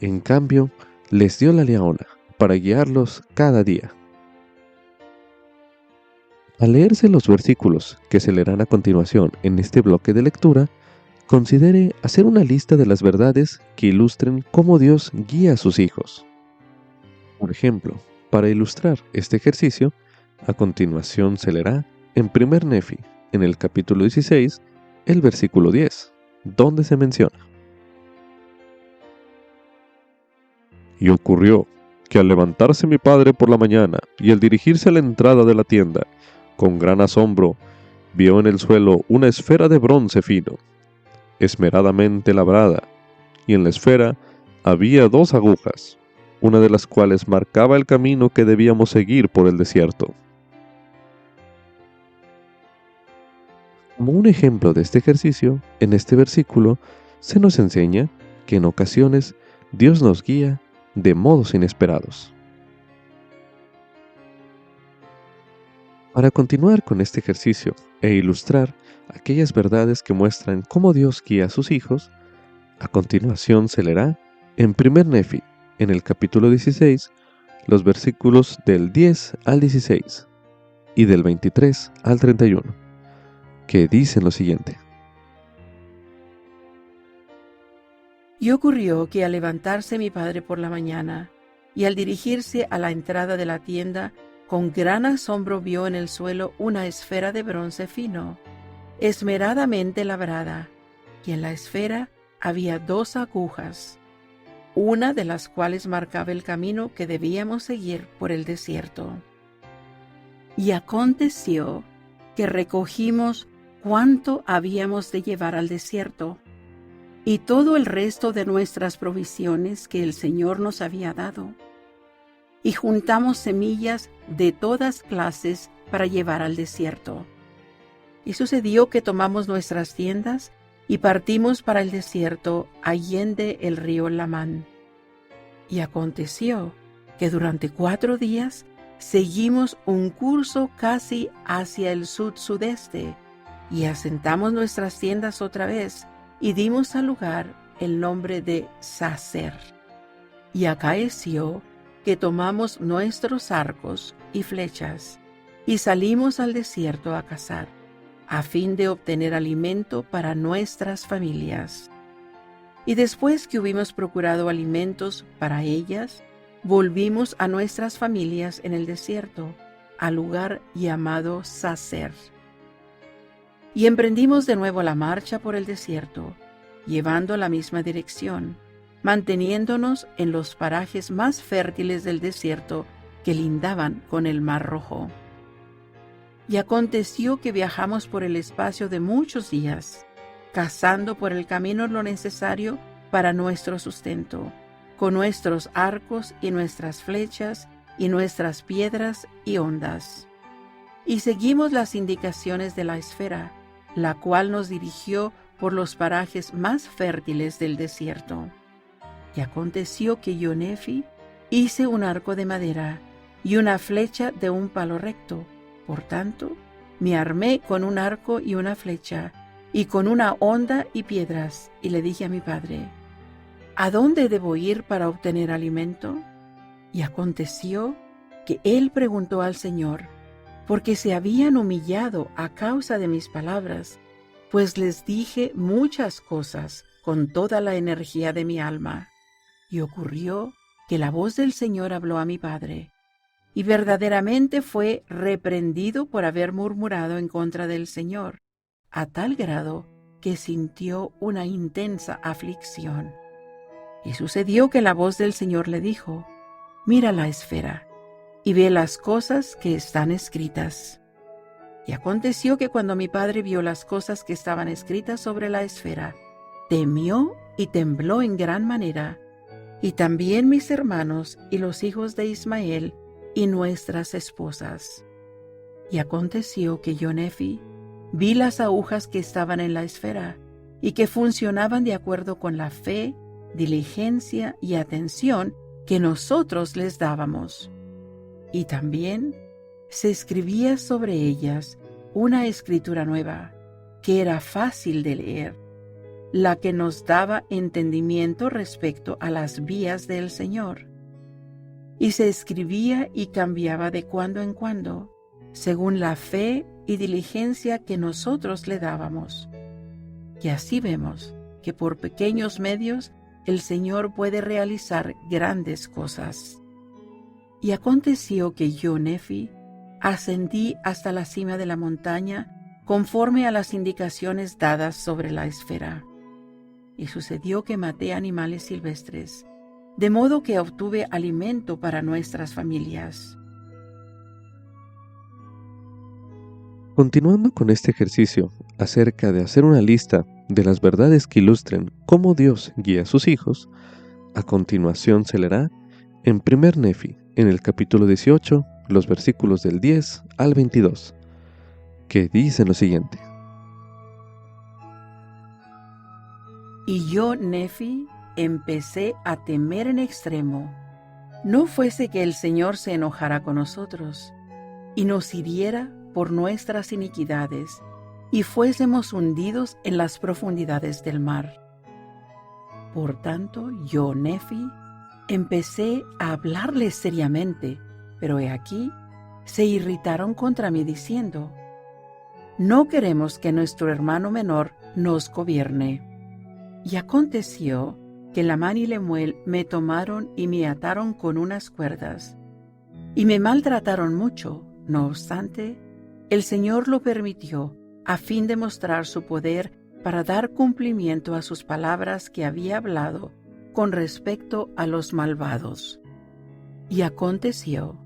Speaker 1: En cambio, les dio la leona para guiarlos cada día. Al leerse los versículos que se leerán a continuación en este bloque de lectura, considere hacer una lista de las verdades que ilustren cómo Dios guía a sus hijos. Por ejemplo, para ilustrar este ejercicio, a continuación se leerá en 1 Nefi, en el capítulo 16, el versículo 10, donde se menciona: Y ocurrió que al levantarse mi padre por la mañana y al dirigirse a la entrada de la tienda, con gran asombro vio en el suelo una esfera de bronce fino, esmeradamente labrada, y en la esfera había 2 agujas, una de las cuales marcaba el camino que debíamos seguir por el desierto. Como un ejemplo de este ejercicio, en este versículo se nos enseña que en ocasiones Dios nos guía de modos inesperados. Para continuar con este ejercicio e ilustrar aquellas verdades que muestran cómo Dios guía a sus hijos, a continuación se leerá en 1 Nefi, en el capítulo 16, los versículos del 10 al 16 y del 23 al 31, que dicen lo siguiente:
Speaker 2: Y ocurrió que al levantarse mi padre por la mañana, y al dirigirse a la entrada de la tienda, con gran asombro vio en el suelo una esfera de bronce fino, esmeradamente labrada, y en la esfera había 2 agujas, una de las cuales marcaba el camino que debíamos seguir por el desierto. Y aconteció que recogimos cuánto habíamos de llevar al desierto, y todo el resto de nuestras provisiones que el Señor nos había dado, y juntamos semillas de todas clases para llevar al desierto. Y sucedió que tomamos nuestras tiendas y partimos para el desierto allende el río Lamán. Y aconteció que durante 4 días seguimos un curso casi hacia el sud-sudeste, y asentamos nuestras tiendas otra vez, y dimos al lugar el nombre de Sacer. Y acaeció que tomamos nuestros arcos y flechas, y salimos al desierto a cazar, a fin de obtener alimento para nuestras familias. Y después que hubimos procurado alimentos para ellas, volvimos a nuestras familias en el desierto, al lugar llamado Sacer. Y emprendimos de nuevo la marcha por el desierto, llevando la misma dirección, manteniéndonos en los parajes más fértiles del desierto que lindaban con el Mar Rojo. Y aconteció que viajamos por el espacio de muchos días, cazando por el camino lo necesario para nuestro sustento, con nuestros arcos y nuestras flechas y nuestras piedras y ondas. Y seguimos las indicaciones de la esfera, la cual nos dirigió por los parajes más fértiles del desierto. Y aconteció que yo, Nefi, hice un arco de madera y una flecha de un palo recto. Por tanto, me armé con un arco y una flecha, y con una honda y piedras, y le dije a mi padre: ¿A dónde debo ir para obtener alimento? Y aconteció que él preguntó al Señor, porque se habían humillado a causa de mis palabras, pues les dije muchas cosas con toda la energía de mi alma. Y ocurrió que la voz del Señor habló a mi padre, y verdaderamente fue reprendido por haber murmurado en contra del Señor, a tal grado que sintió una intensa aflicción. Y sucedió que la voz del Señor le dijo: Mira la esfera, y ve las cosas que están escritas. Y aconteció que cuando mi padre vio las cosas que estaban escritas sobre la esfera, temió y tembló en gran manera, y también mis hermanos y los hijos de Ismael y nuestras esposas. Y aconteció que yo, Nefi, vi las agujas que estaban en la esfera, y que funcionaban de acuerdo con la fe, diligencia y atención que nosotros les dábamos. Y también se escribía sobre ellas una escritura nueva, que era fácil de leer, la que nos daba entendimiento respecto a las vías del Señor. Y se escribía y cambiaba de cuando en cuando, según la fe y diligencia que nosotros le dábamos. Y así vemos que por pequeños medios el Señor puede realizar grandes cosas. Y aconteció que yo, Nefi, ascendí hasta la cima de la montaña conforme a las indicaciones dadas sobre la esfera. Y sucedió que maté animales silvestres, de modo que obtuve alimento para nuestras familias.
Speaker 1: Continuando con este ejercicio acerca de hacer una lista de las verdades que ilustren cómo Dios guía a sus hijos, a continuación se leerá en 1 Nefi, en el capítulo 18, los versículos del 10 al 22, que dicen lo siguiente.
Speaker 2: Y yo, Nefi, empecé a temer en extremo. No fuese que el Señor se enojara con nosotros y nos hiriera por nuestras iniquidades, y fuésemos hundidos en las profundidades del mar. Por tanto, yo, Nefi, empecé a hablarles seriamente, pero he aquí, se irritaron contra mí diciendo: No queremos que nuestro hermano menor nos gobierne. Y aconteció que Lamán y Lemuel me tomaron y me ataron con unas cuerdas, y me maltrataron mucho. No obstante, el Señor lo permitió, a fin de mostrar su poder para dar cumplimiento a sus palabras que había hablado con respecto a los malvados. Y aconteció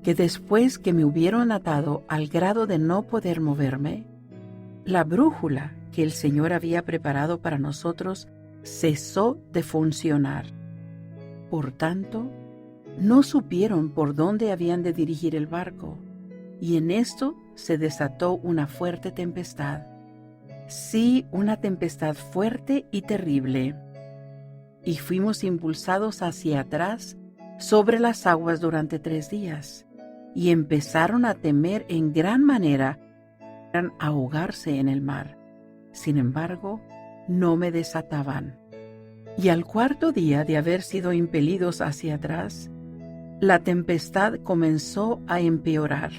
Speaker 2: que después que me hubieron atado al grado de no poder moverme, la brújula que el Señor había preparado para nosotros cesó de funcionar. Por tanto, no supieron por dónde habían de dirigir el barco, y en esto se desató una fuerte tempestad. Sí, una tempestad fuerte y terrible. Y fuimos impulsados hacia atrás sobre las aguas durante 3 días, y empezaron a temer en gran manera a ahogarse en el mar. Sin embargo, no me desataban. Y al 4.º día de haber sido impelidos hacia atrás, la tempestad comenzó a empeorar.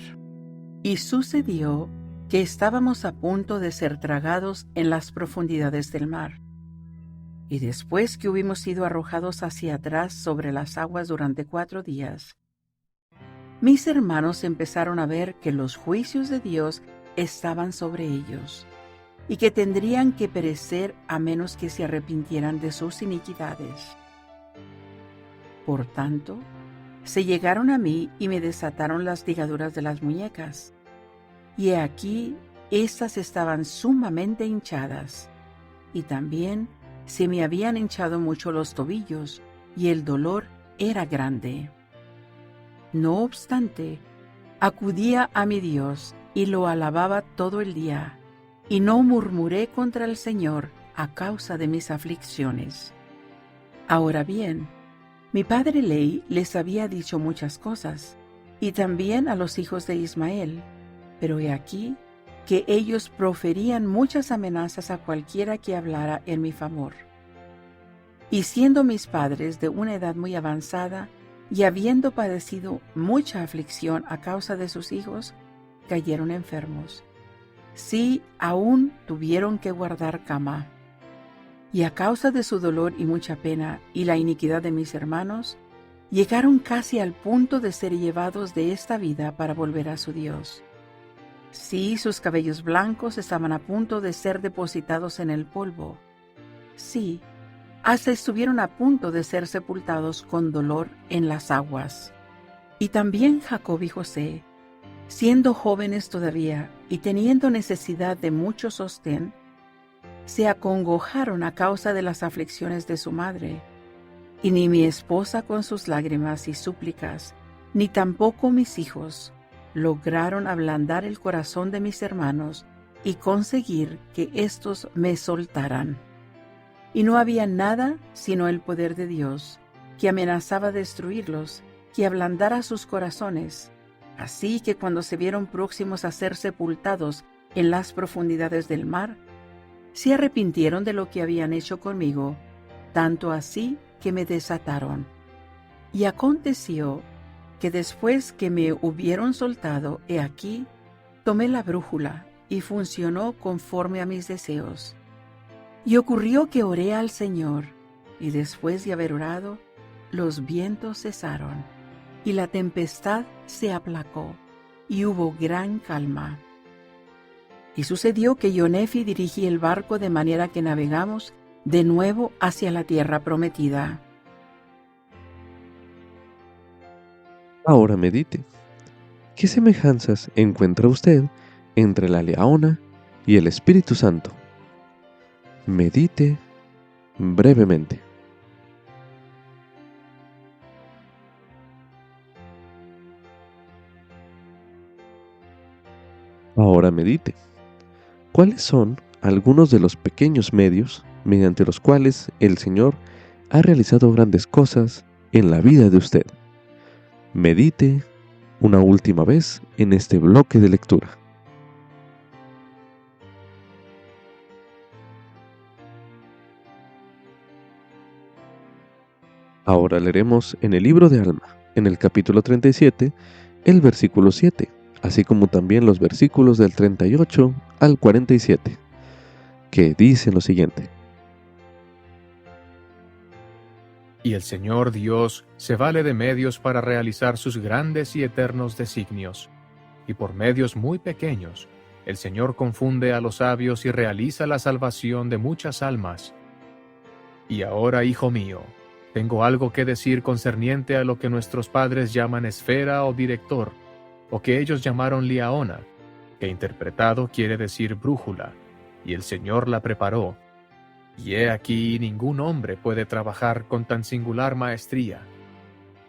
Speaker 2: Y sucedió que estábamos a punto de ser tragados en las profundidades del mar. Y después que hubimos sido arrojados hacia atrás sobre las aguas durante 4 días, mis hermanos empezaron a ver que los juicios de Dios estaban sobre ellos, y que tendrían que perecer a menos que se arrepintieran de sus iniquidades. Por tanto, se llegaron a mí y me desataron las ligaduras de las muñecas, y he aquí, éstas estaban sumamente hinchadas, y también se me habían hinchado mucho los tobillos, y el dolor era grande. No obstante, acudía a mi Dios y lo alababa todo el día, y no murmuré contra el Señor a causa de mis aflicciones. Ahora bien, mi padre Ley les había dicho muchas cosas, y también a los hijos de Ismael, pero he aquí que ellos proferían muchas amenazas a cualquiera que hablara en mi favor. Y siendo mis padres de una edad muy avanzada, y habiendo padecido mucha aflicción a causa de sus hijos, cayeron enfermos. Sí, aún tuvieron que guardar cama. Y a causa de su dolor y mucha pena y la iniquidad de mis hermanos, llegaron casi al punto de ser llevados de esta vida para volver a su Dios. Sí, sus cabellos blancos estaban a punto de ser depositados en el polvo. Sí, hasta estuvieron a punto de ser sepultados con dolor en las aguas. Y también Jacob y José, siendo jóvenes todavía y teniendo necesidad de mucho sostén, se acongojaron a causa de las aflicciones de su madre. Y ni mi esposa con sus lágrimas y súplicas, ni tampoco mis hijos, lograron ablandar el corazón de mis hermanos y conseguir que éstos me soltaran. Y no había nada sino el poder de Dios, que amenazaba destruirlos, que ablandara sus corazones. Así que cuando se vieron próximos a ser sepultados en las profundidades del mar, se arrepintieron de lo que habían hecho conmigo, tanto así que me desataron. Y aconteció que después que me hubieron soltado, he aquí, tomé la brújula y funcionó conforme a mis deseos. Y ocurrió que oré al Señor, y después de haber orado, los vientos cesaron, y la tempestad se aplacó, y hubo gran calma. Y sucedió que yo, Nefi, dirigí el barco de manera que navegamos de nuevo hacia la tierra prometida.
Speaker 1: Ahora medite. ¿Qué semejanzas encuentra usted entre la leona y el Espíritu Santo? Medite brevemente. Ahora medite. ¿Cuáles son algunos de los pequeños medios mediante los cuales el Señor ha realizado grandes cosas en la vida de usted? Medite una última vez en este bloque de lectura. Ahora leeremos en el libro de Alma, en el capítulo 37, el versículo 7, así como también los versículos del 38 al 47, que dicen lo siguiente.
Speaker 4: Y el Señor Dios se vale de medios para realizar sus grandes y eternos designios, y por medios muy pequeños, el Señor confunde a los sabios y realiza la salvación de muchas almas. Y ahora, hijo mío, tengo algo que decir concerniente a lo que nuestros padres llaman esfera o director, o que ellos llamaron liaona, que interpretado quiere decir brújula, y el Señor la preparó. Y he aquí ningún hombre puede trabajar con tan singular maestría.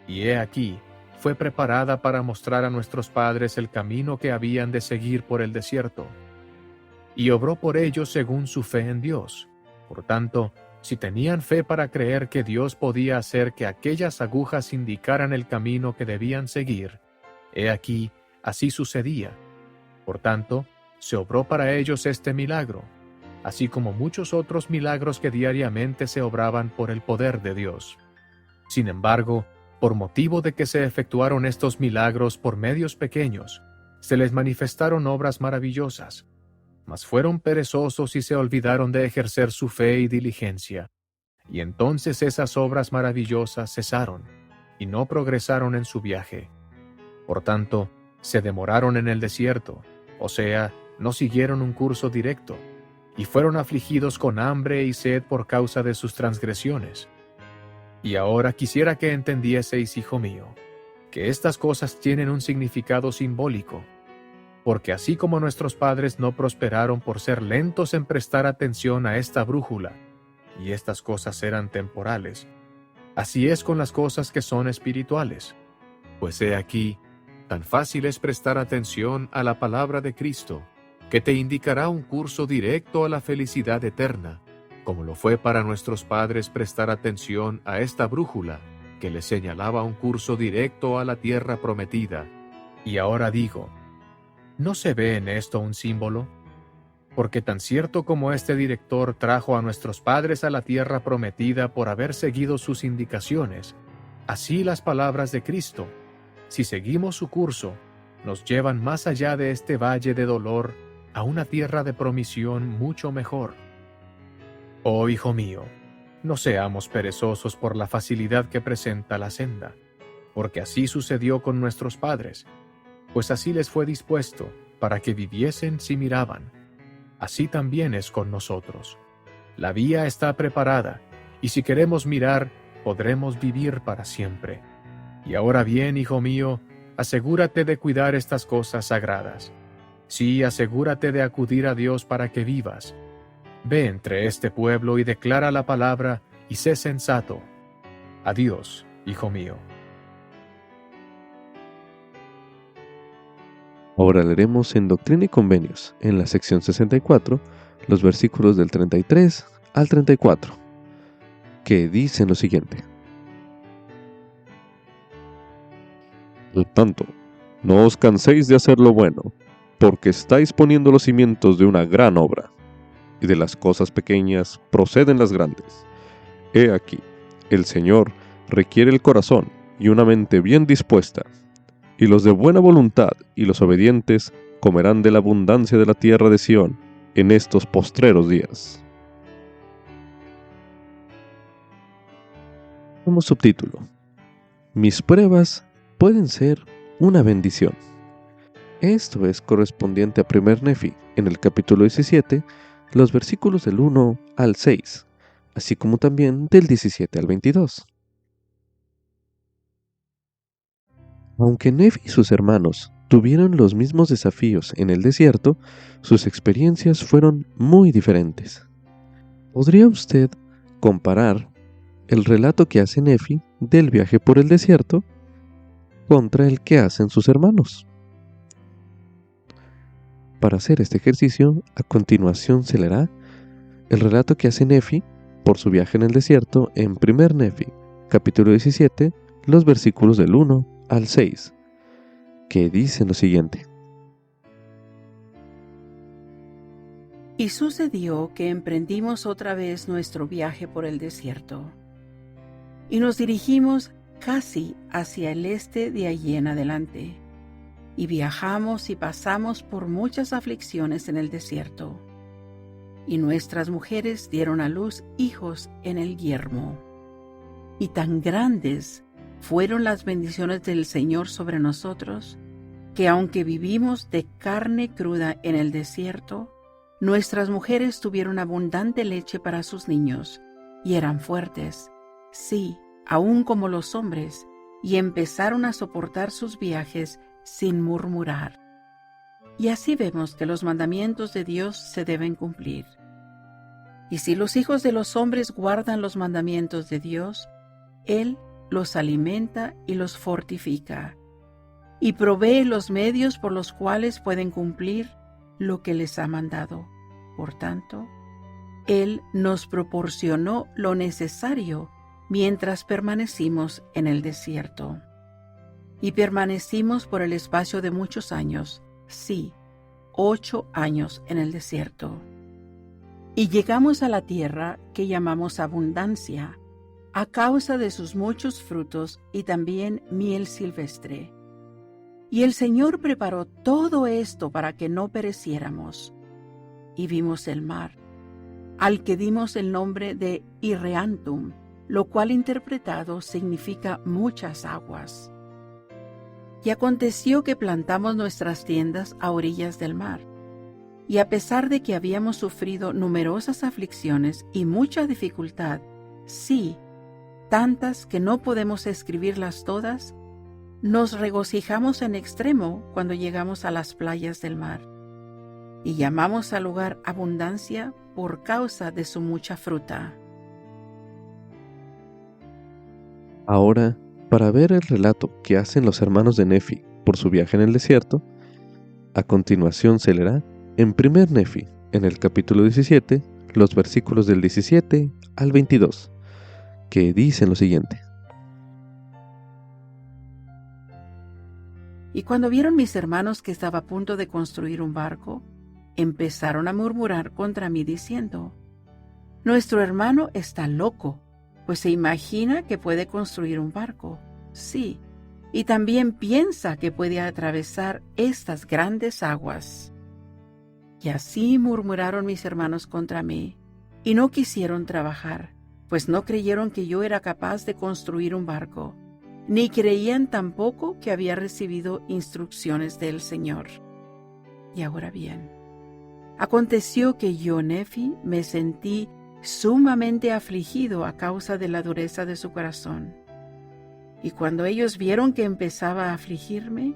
Speaker 4: Y he aquí fue preparada para mostrar a nuestros padres el camino que habían de seguir por el desierto. Y obró por ellos según su fe en Dios. Por tanto, si tenían fe para creer que Dios podía hacer que aquellas agujas indicaran el camino que debían seguir, he aquí, así sucedía. Por tanto, se obró para ellos este milagro, así como muchos otros milagros que diariamente se obraban por el poder de Dios. Sin embargo, por motivo de que se efectuaron estos milagros por medios pequeños, se les manifestaron obras maravillosas, mas fueron perezosos y se olvidaron de ejercer su fe y diligencia. Y entonces esas obras maravillosas cesaron, y no progresaron en su viaje. Por tanto, se demoraron en el desierto, o sea, no siguieron un curso directo, y fueron afligidos con hambre y sed por causa de sus transgresiones. Y ahora quisiera que entendieseis, hijo mío, que estas cosas tienen un significado simbólico, porque así como nuestros padres no prosperaron por ser lentos en prestar atención a esta brújula, y estas cosas eran temporales, así es con las cosas que son espirituales. Pues he aquí, tan fácil es prestar atención a la palabra de Cristo, que te indicará un curso directo a la felicidad eterna, como lo fue para nuestros padres prestar atención a esta brújula, que les señalaba un curso directo a la tierra prometida. Y ahora digo, ¿no se ve en esto un símbolo? Porque tan cierto como este director trajo a nuestros padres a la tierra prometida por haber seguido sus indicaciones, así las palabras de Cristo, si seguimos su curso, nos llevan más allá de este valle de dolor a una tierra de promisión mucho mejor. Oh hijo mío, no seamos perezosos por la facilidad que presenta la senda, porque así sucedió con nuestros padres, pues así les fue dispuesto para que viviesen si miraban. Así también es con nosotros. La vía está preparada, y si queremos mirar, podremos vivir para siempre. Y ahora bien, hijo mío, asegúrate de cuidar estas cosas sagradas. Sí, asegúrate de acudir a Dios para que vivas. Ve entre este pueblo y declara la palabra, y sé sensato. Adiós, hijo mío.
Speaker 1: Ahora leeremos en Doctrina y Convenios, en la sección 64, los versículos del 33 al 34, que dicen lo siguiente. Por tanto, no os canséis de hacer lo bueno, porque estáis poniendo los cimientos de una gran obra, y de las cosas pequeñas proceden las grandes. He aquí, el Señor requiere el corazón y una mente bien dispuesta, y los de buena voluntad y los obedientes comerán de la abundancia de la tierra de Sión en estos postreros días. Como subtítulo: Mis pruebas pueden ser una bendición. Esto es correspondiente a 1 Nefi, en el capítulo 17, los versículos del 1 al 6, así como también del 17 al 22. Aunque Nefi y sus hermanos tuvieron los mismos desafíos en el desierto, sus experiencias fueron muy diferentes. ¿Podría usted comparar el relato que hace Nefi del viaje por el desierto contra el que hacen sus hermanos? Para hacer este ejercicio, a continuación se leerá el relato que hace Nefi por su viaje en el desierto en 1 Nefi, capítulo 17, los versículos del 1 al 6, que dicen lo siguiente.
Speaker 2: Y sucedió que emprendimos otra vez nuestro viaje por el desierto, y nos dirigimos casi hacia el este de allí en adelante, y viajamos y pasamos por muchas aflicciones en el desierto, y nuestras mujeres dieron a luz hijos en el yermo, y tan grandes fueron las bendiciones del Señor sobre nosotros, que aunque vivimos de carne cruda en el desierto, nuestras mujeres tuvieron abundante leche para sus niños, y eran fuertes, sí, aun como los hombres, y empezaron a soportar sus viajes sin murmurar. Y así vemos que los mandamientos de Dios se deben cumplir. Y si los hijos de los hombres guardan los mandamientos de Dios, Él los alimenta y los fortifica, y provee los medios por los cuales pueden cumplir lo que les ha mandado. Por tanto, Él nos proporcionó lo necesario mientras permanecimos en el desierto. Y permanecimos por el espacio de muchos años, sí, 8 años en el desierto. Y llegamos a la tierra que llamamos abundancia, a causa de sus muchos frutos y también miel silvestre. Y el Señor preparó todo esto para que no pereciéramos. Y vimos el mar, al que dimos el nombre de Irreantum, lo cual interpretado significa muchas aguas. Y aconteció que plantamos nuestras tiendas a orillas del mar, y a pesar de que habíamos sufrido numerosas aflicciones y mucha dificultad, sí, tantas que no podemos escribirlas todas, nos regocijamos en extremo cuando llegamos a las playas del mar, y llamamos al lugar Abundancia por causa de su mucha fruta.
Speaker 1: Ahora, para ver el relato que hacen los hermanos de Nefi por su viaje en el desierto, a continuación se leerá en 1 Nefi, en el capítulo 17, los versículos del 17 al 22, que dicen lo siguiente.
Speaker 2: Y cuando vieron mis hermanos que estaba a punto de construir un barco, empezaron a murmurar contra mí diciendo: nuestro hermano está loco, pues se imagina que puede construir un barco, sí, y también piensa que puede atravesar estas grandes aguas. Y así murmuraron mis hermanos contra mí, y no quisieron trabajar, pues no creyeron que yo era capaz de construir un barco, ni creían tampoco que había recibido instrucciones del Señor. Y ahora bien, aconteció que yo, Nefi, me sentí sumamente afligido a causa de la dureza de su corazón. Y cuando ellos vieron que empezaba a afligirme,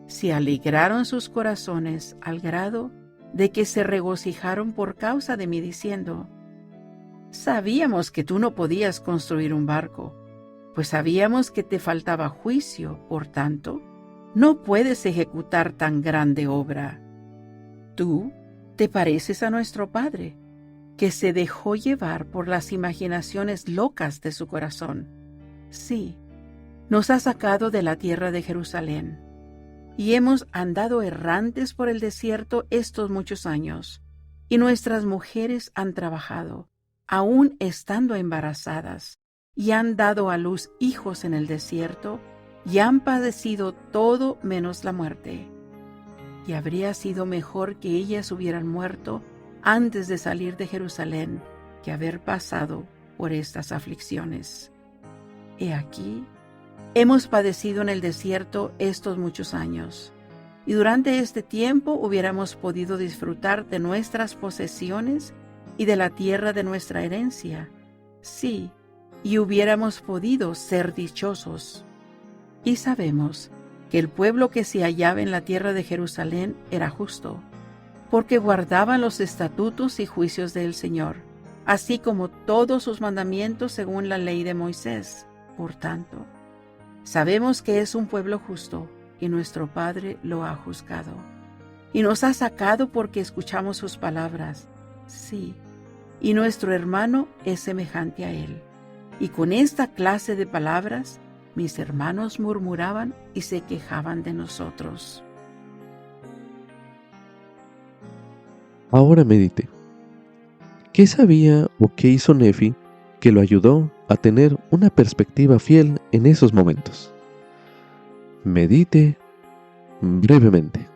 Speaker 2: se alegraron sus corazones al grado de que se regocijaron por causa de mí, diciendo: sabíamos que tú no podías construir un barco, pues sabíamos que te faltaba juicio, por tanto, no puedes ejecutar tan grande obra. Tú te pareces a nuestro padre, que se dejó llevar por las imaginaciones locas de su corazón. Sí, nos ha sacado de la tierra de Jerusalén, y hemos andado errantes por el desierto estos muchos años, y nuestras mujeres han trabajado, aún estando embarazadas, y han dado a luz hijos en el desierto, y han padecido todo menos la muerte. Y habría sido mejor que ellas hubieran muerto antes de salir de Jerusalén que haber pasado por estas aflicciones. He aquí, hemos padecido en el desierto estos muchos años, y durante este tiempo hubiéramos podido disfrutar de nuestras posesiones y de la tierra de nuestra herencia. Sí, y hubiéramos podido ser dichosos. Y sabemos que el pueblo que se hallaba en la tierra de Jerusalén era justo, porque guardaban los estatutos y juicios del Señor, así como todos sus mandamientos según la ley de Moisés. Por tanto, sabemos que es un pueblo justo, y nuestro Padre lo ha juzgado. Y nos ha sacado porque escuchamos sus palabras. Sí, y nuestro hermano es semejante a él. Y con esta clase de palabras, mis hermanos murmuraban y se quejaban de nosotros.
Speaker 1: Ahora medite. ¿Qué sabía o qué hizo Nefi que lo ayudó a tener una perspectiva fiel en esos momentos? Medite brevemente.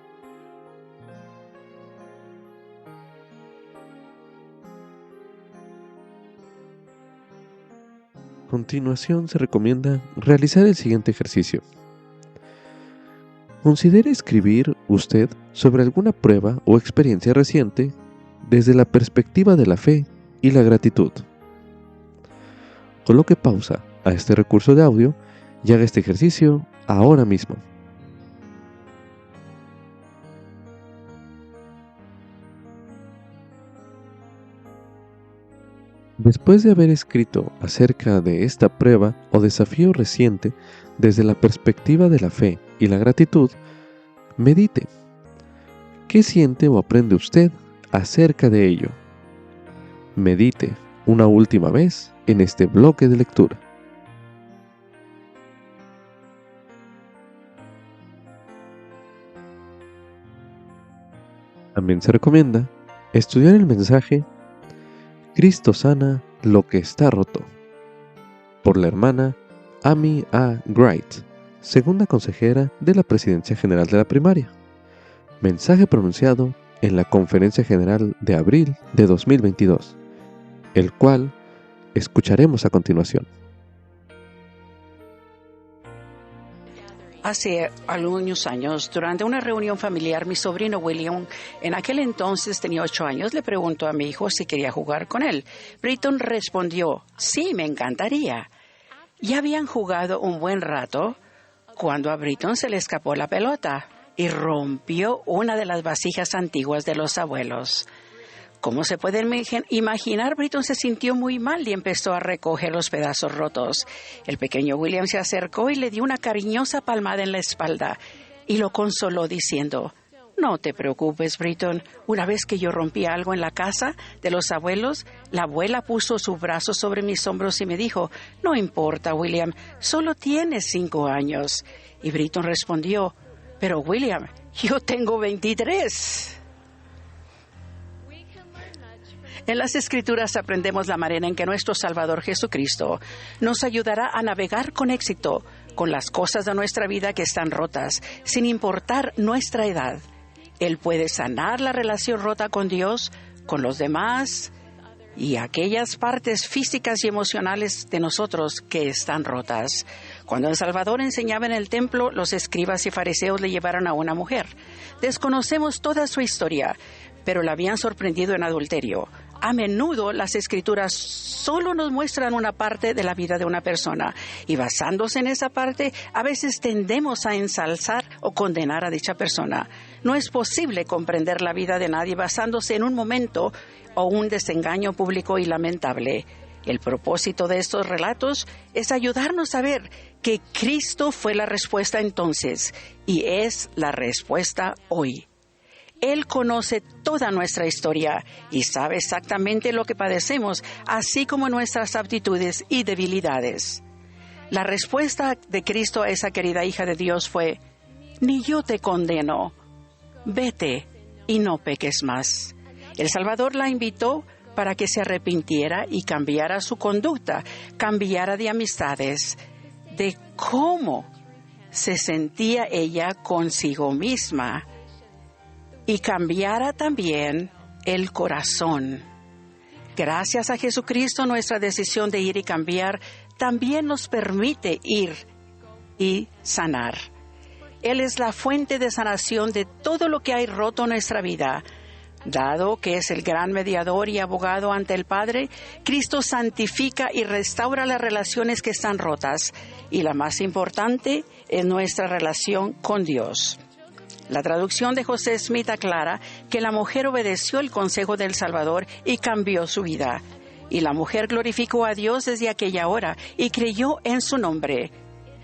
Speaker 1: A continuación se recomienda realizar el siguiente ejercicio. Considere escribir usted sobre alguna prueba o experiencia reciente desde la perspectiva de la fe y la gratitud. Coloque pausa a este recurso de audio y haga este ejercicio ahora mismo. Después de haber escrito acerca de esta prueba o desafío reciente desde la perspectiva de la fe y la gratitud, medite. ¿Qué siente o aprende usted acerca de ello? Medite una última vez en este bloque de lectura. También se recomienda estudiar el mensaje Cristo sana lo que está roto, por la hermana Amy A. Wright, segunda consejera de la Presidencia General de la Primaria. Mensaje pronunciado en la Conferencia General de abril de 2022, el cual escucharemos a continuación.
Speaker 5: Hace algunos años, durante una reunión familiar, mi sobrino William, en aquel entonces tenía 8 años, le preguntó a mi hijo si quería jugar con él. Britton respondió, sí, me encantaría. Ya habían jugado un buen rato cuando a Britton se le escapó la pelota y rompió una de las vasijas antiguas de los abuelos. Como se pueden imaginar, Britton se sintió muy mal y empezó a recoger los pedazos rotos. El pequeño William se acercó y le dio una cariñosa palmada en la espalda y lo consoló diciendo, no te preocupes, Britton. Una vez que yo rompí algo en la casa de los abuelos, la abuela puso su brazo sobre mis hombros y me dijo, no importa, William, solo tienes 5 años. Y Britton respondió, pero William, yo tengo 23. En las Escrituras aprendemos la manera en que nuestro Salvador Jesucristo nos ayudará a navegar con éxito con las cosas de nuestra vida que están rotas, sin importar nuestra edad. Él puede sanar la relación rota con Dios, con los demás y aquellas partes físicas y emocionales de nosotros que están rotas. Cuando el Salvador enseñaba en el templo, los escribas y fariseos le llevaron a una mujer. Desconocemos toda su historia, pero la habían sorprendido en adulterio. A menudo las Escrituras solo nos muestran una parte de la vida de una persona y basándose en esa parte, a veces tendemos a ensalzar o condenar a dicha persona. No es posible comprender la vida de nadie basándose en un momento o un desengaño público y lamentable. El propósito de estos relatos es ayudarnos a ver que Cristo fue la respuesta entonces y es la respuesta hoy. Él conoce toda nuestra historia y sabe exactamente lo que padecemos, así como nuestras aptitudes y debilidades. La respuesta de Cristo a esa querida hija de Dios fue, ni yo te condeno, vete y no peques más. El Salvador la invitó para que se arrepintiera y cambiara su conducta, cambiara de amistades, de cómo se sentía ella consigo misma. Y cambiara también el corazón. Gracias a Jesucristo, nuestra decisión de ir y cambiar también nos permite ir y sanar. Él es la fuente de sanación de todo lo que hay roto en nuestra vida. Dado que es el gran mediador y abogado ante el Padre, Cristo santifica y restaura las relaciones que están rotas. Y la más importante es nuestra relación con Dios. La traducción de José Smith aclara que la mujer obedeció el consejo del Salvador y cambió su vida. Y la mujer glorificó a Dios desde aquella hora y creyó en su nombre.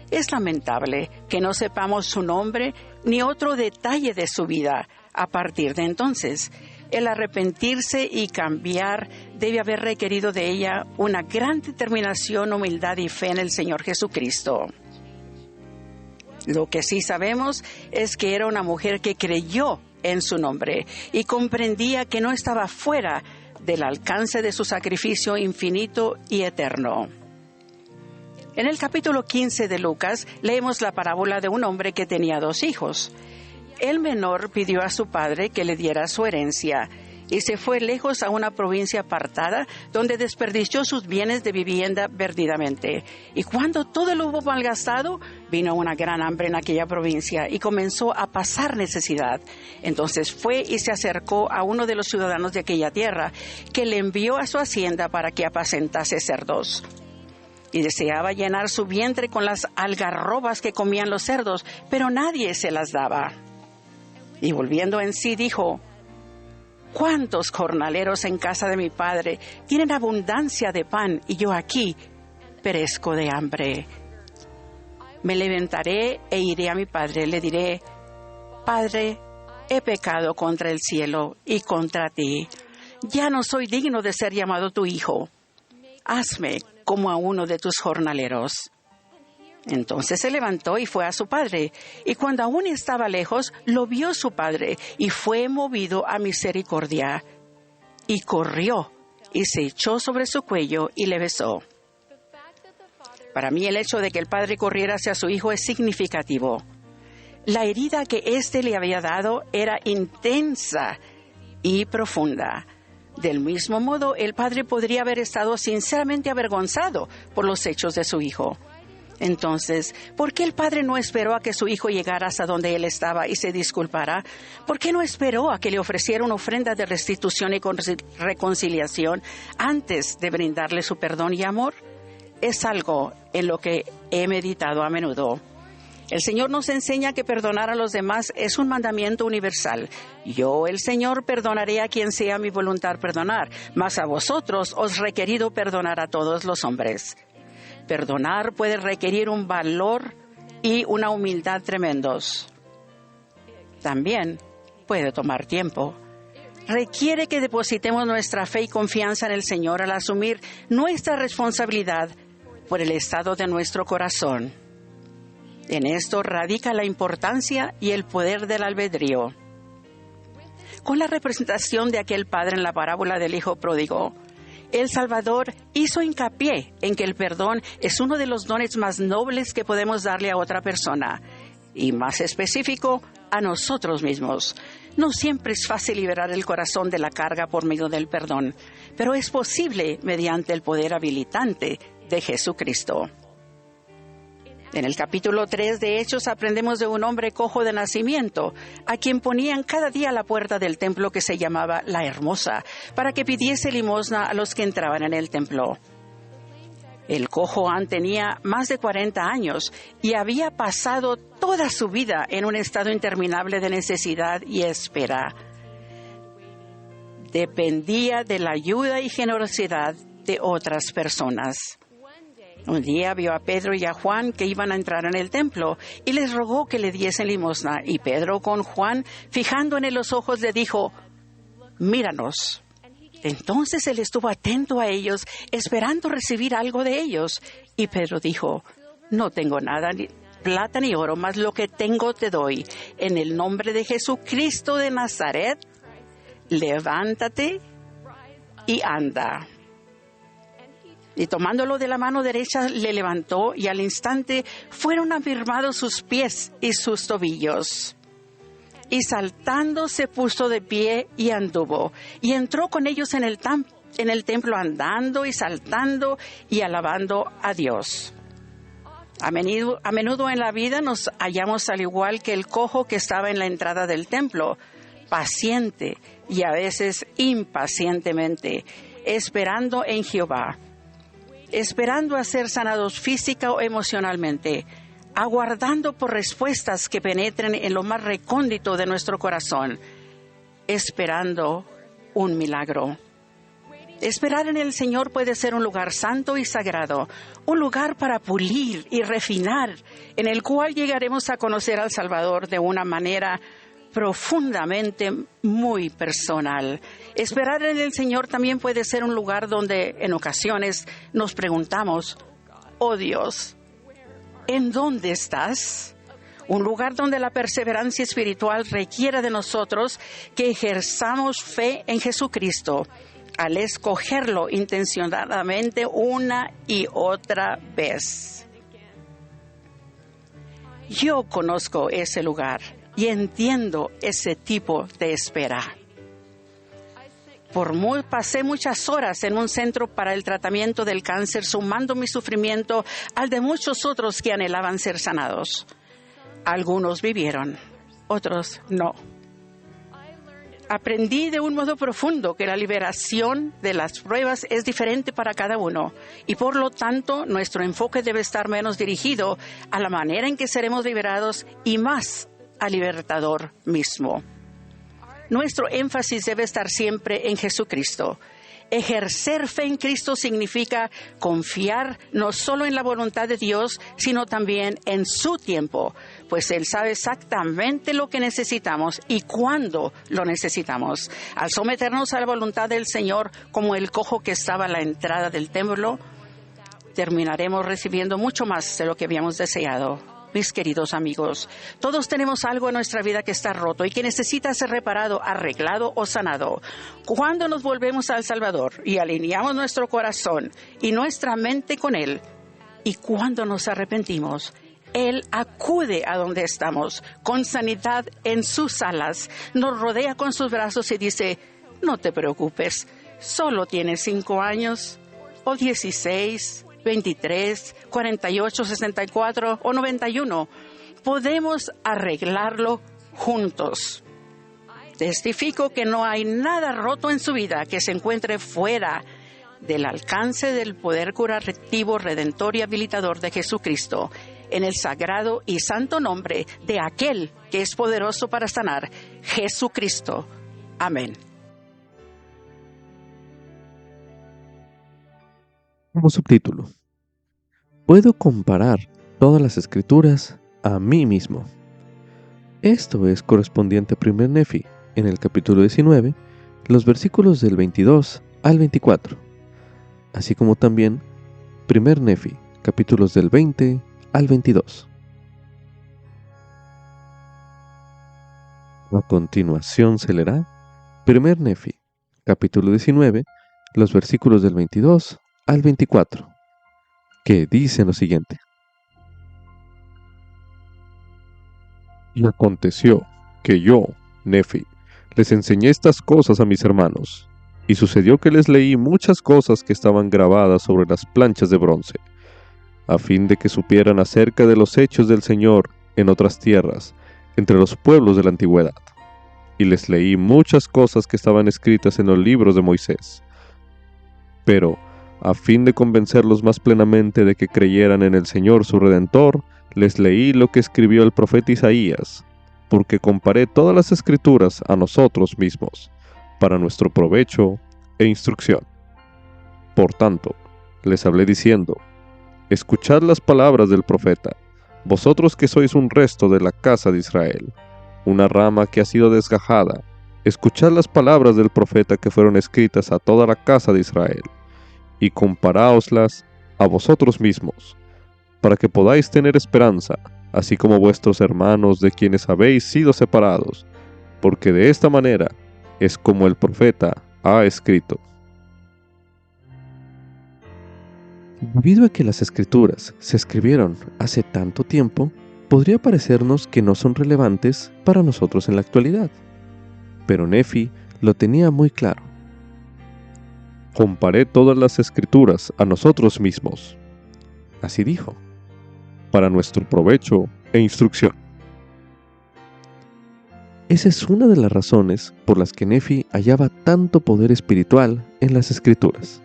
Speaker 5: Es lamentable que no sepamos su nombre ni otro detalle de su vida a partir de entonces. El arrepentirse y cambiar debe haber requerido de ella una gran determinación, humildad y fe en el Señor Jesucristo. Lo que sí sabemos es que era una mujer que creyó en su nombre y comprendía que no estaba fuera del alcance de su sacrificio infinito y eterno. En el capítulo 15 de Lucas leemos la parábola de un hombre que tenía 2 hijos. El menor pidió a su padre que le diera su herencia y se fue lejos a una provincia apartada donde desperdició sus bienes de vivienda perdidamente. Y cuando todo lo hubo malgastado, vino una gran hambre en aquella provincia y comenzó a pasar necesidad. Entonces fue y se acercó a uno de los ciudadanos de aquella tierra, que le envió a su hacienda para que apacentase cerdos. Y deseaba llenar su vientre con las algarrobas que comían los cerdos, pero nadie se las daba. Y volviendo en sí dijo, ¿cuántos jornaleros en casa de mi padre tienen abundancia de pan y yo aquí perezco de hambre? Me levantaré e iré a mi padre, le diré, Padre, he pecado contra el cielo y contra ti. Ya no soy digno de ser llamado tu hijo. Hazme como a uno de tus jornaleros. Entonces se levantó y fue a su padre, y cuando aún estaba lejos, lo vio su padre, y fue movido a misericordia, y corrió, y se echó sobre su cuello, y le besó. Para mí el hecho de que el padre corriera hacia su hijo es significativo. La herida que éste le había dado era intensa, y profunda. Del mismo modo, el padre podría haber estado sinceramente avergonzado por los hechos de su hijo. Entonces, ¿por qué el padre no esperó a que su hijo llegara hasta donde él estaba y se disculpara? ¿Por qué no esperó a que le ofreciera una ofrenda de restitución y reconciliación antes de brindarle su perdón y amor? Es algo en lo que he meditado a menudo. El Señor nos enseña que perdonar a los demás es un mandamiento universal. Yo, el Señor, perdonaré a quien sea mi voluntad perdonar, mas a vosotros os requerido perdonar a todos los hombres. Perdonar puede requerir un valor y una humildad tremendos. También puede tomar tiempo. Requiere que depositemos nuestra fe y confianza en el Señor al asumir nuestra responsabilidad por el estado de nuestro corazón. En esto radica la importancia y el poder del albedrío. Con la representación de aquel padre en la parábola del hijo pródigo, el Salvador hizo hincapié en que el perdón es uno de los dones más nobles que podemos darle a otra persona, y más específico, a nosotros mismos. No siempre es fácil liberar el corazón de la carga por medio del perdón, pero es posible mediante el poder habilitante de Jesucristo. En el capítulo 3 de Hechos aprendemos de un hombre cojo de nacimiento, a quien ponían cada día a la puerta del templo que se llamaba La Hermosa, para que pidiese limosna a los que entraban en el templo. El cojo tenía más de 40 años y había pasado toda su vida en un estado interminable de necesidad y espera. Dependía de la ayuda y generosidad de otras personas. Un día vio a Pedro y a Juan que iban a entrar en el templo y les rogó que le diesen limosna. Y Pedro, con Juan, fijando en él los ojos, le dijo: «Míranos». Entonces él estuvo atento a ellos, esperando recibir algo de ellos. Y Pedro dijo: «No tengo nada, ni plata ni oro, mas lo que tengo te doy. En el nombre de Jesucristo de Nazaret, levántate y anda». Y tomándolo de la mano derecha, le levantó, y al instante fueron afirmados sus pies y sus tobillos. Y saltando se puso de pie y anduvo, y entró con ellos en el templo andando y saltando y alabando a Dios. A menudo en la vida nos hallamos al igual que el cojo que estaba en la entrada del templo, paciente y a veces impacientemente, esperando en Jehová, esperando a ser sanados física o emocionalmente, aguardando por respuestas que penetren en lo más recóndito de nuestro corazón, esperando un milagro. Esperar en el Señor puede ser un lugar santo y sagrado, un lugar para pulir y refinar, en el cual llegaremos a conocer al Salvador de una manera profundamente muy personal. Esperar en el Señor también puede ser un lugar donde en ocasiones nos preguntamos: «Oh Dios, ¿en dónde estás?». Un lugar donde la perseverancia espiritual requiere de nosotros que ejerzamos fe en Jesucristo al escogerlo intencionadamente una y otra vez. Yo conozco ese lugar y entiendo ese tipo de espera. Pasé muchas horas en un centro para el tratamiento del cáncer, sumando mi sufrimiento al de muchos otros que anhelaban ser sanados. Algunos vivieron, otros no. Aprendí de un modo profundo que la liberación de las pruebas es diferente para cada uno, y por lo tanto nuestro enfoque debe estar menos dirigido a la manera en que seremos liberados y más al libertador mismo. Nuestro énfasis debe estar siempre en Jesucristo. Ejercer fe en Cristo significa confiar no solo en la voluntad de Dios, sino también en su tiempo, pues Él sabe exactamente lo que necesitamos y cuándo lo necesitamos. Al someternos a la voluntad del Señor, como el cojo que estaba a la entrada del templo, terminaremos recibiendo mucho más de lo que habíamos deseado. Mis queridos amigos, todos tenemos algo en nuestra vida que está roto y que necesita ser reparado, arreglado o sanado. Cuando nos volvemos al Salvador y alineamos nuestro corazón y nuestra mente con Él, y cuando nos arrepentimos, Él acude a donde estamos, con sanidad en sus alas, nos rodea con sus brazos y dice: No te preocupes, solo tienes 5 años, o 16, 23, 48, 64 o 91. Podemos arreglarlo juntos. Testifico que no hay nada roto en su vida que se encuentre fuera del alcance del poder curativo, redentor y habilitador de Jesucristo, en el sagrado y santo nombre de aquel que es poderoso para sanar, Jesucristo. Amén.
Speaker 1: Como subtítulo: puedo comparar todas las escrituras a mí mismo. Esto es correspondiente a 1 Nefi, en el capítulo 19, los versículos del 22 al 24, así como también 1 Nefi, capítulos del 20 al 22. A continuación se leerá 1 Nefi, capítulo 19, los versículos del 22 al 24, que dicen lo siguiente: Y aconteció que yo, Nefi, les enseñé estas cosas a mis hermanos, y sucedió que les leí muchas cosas que estaban grabadas sobre las planchas de bronce, a fin de que supieran acerca de los hechos del Señor en otras tierras, entre los pueblos de la antigüedad. Y les leí muchas cosas que estaban escritas en los libros de Moisés. Pero, a fin de convencerlos más plenamente de que creyeran en el Señor su Redentor, les leí lo que escribió el profeta Isaías, porque comparé todas las escrituras a nosotros mismos, para nuestro provecho e instrucción. Por tanto, les hablé diciendo: escuchad las palabras del profeta, vosotros que sois un resto de la casa de Israel, una rama que ha sido desgajada. Escuchad las palabras del profeta que fueron escritas a toda la casa de Israel, y comparáoslas a vosotros mismos, para que podáis tener esperanza, así como vuestros hermanos de quienes habéis sido separados, porque de esta manera es como el profeta ha escrito. Debido a que las escrituras se escribieron hace tanto tiempo, podría parecernos que no son relevantes para nosotros en la actualidad. Pero Nefi lo tenía muy claro. Comparé todas las escrituras a nosotros mismos. Así dijo, para nuestro provecho e instrucción. Esa es una de las razones por las que Nefi hallaba tanto poder espiritual en las escrituras.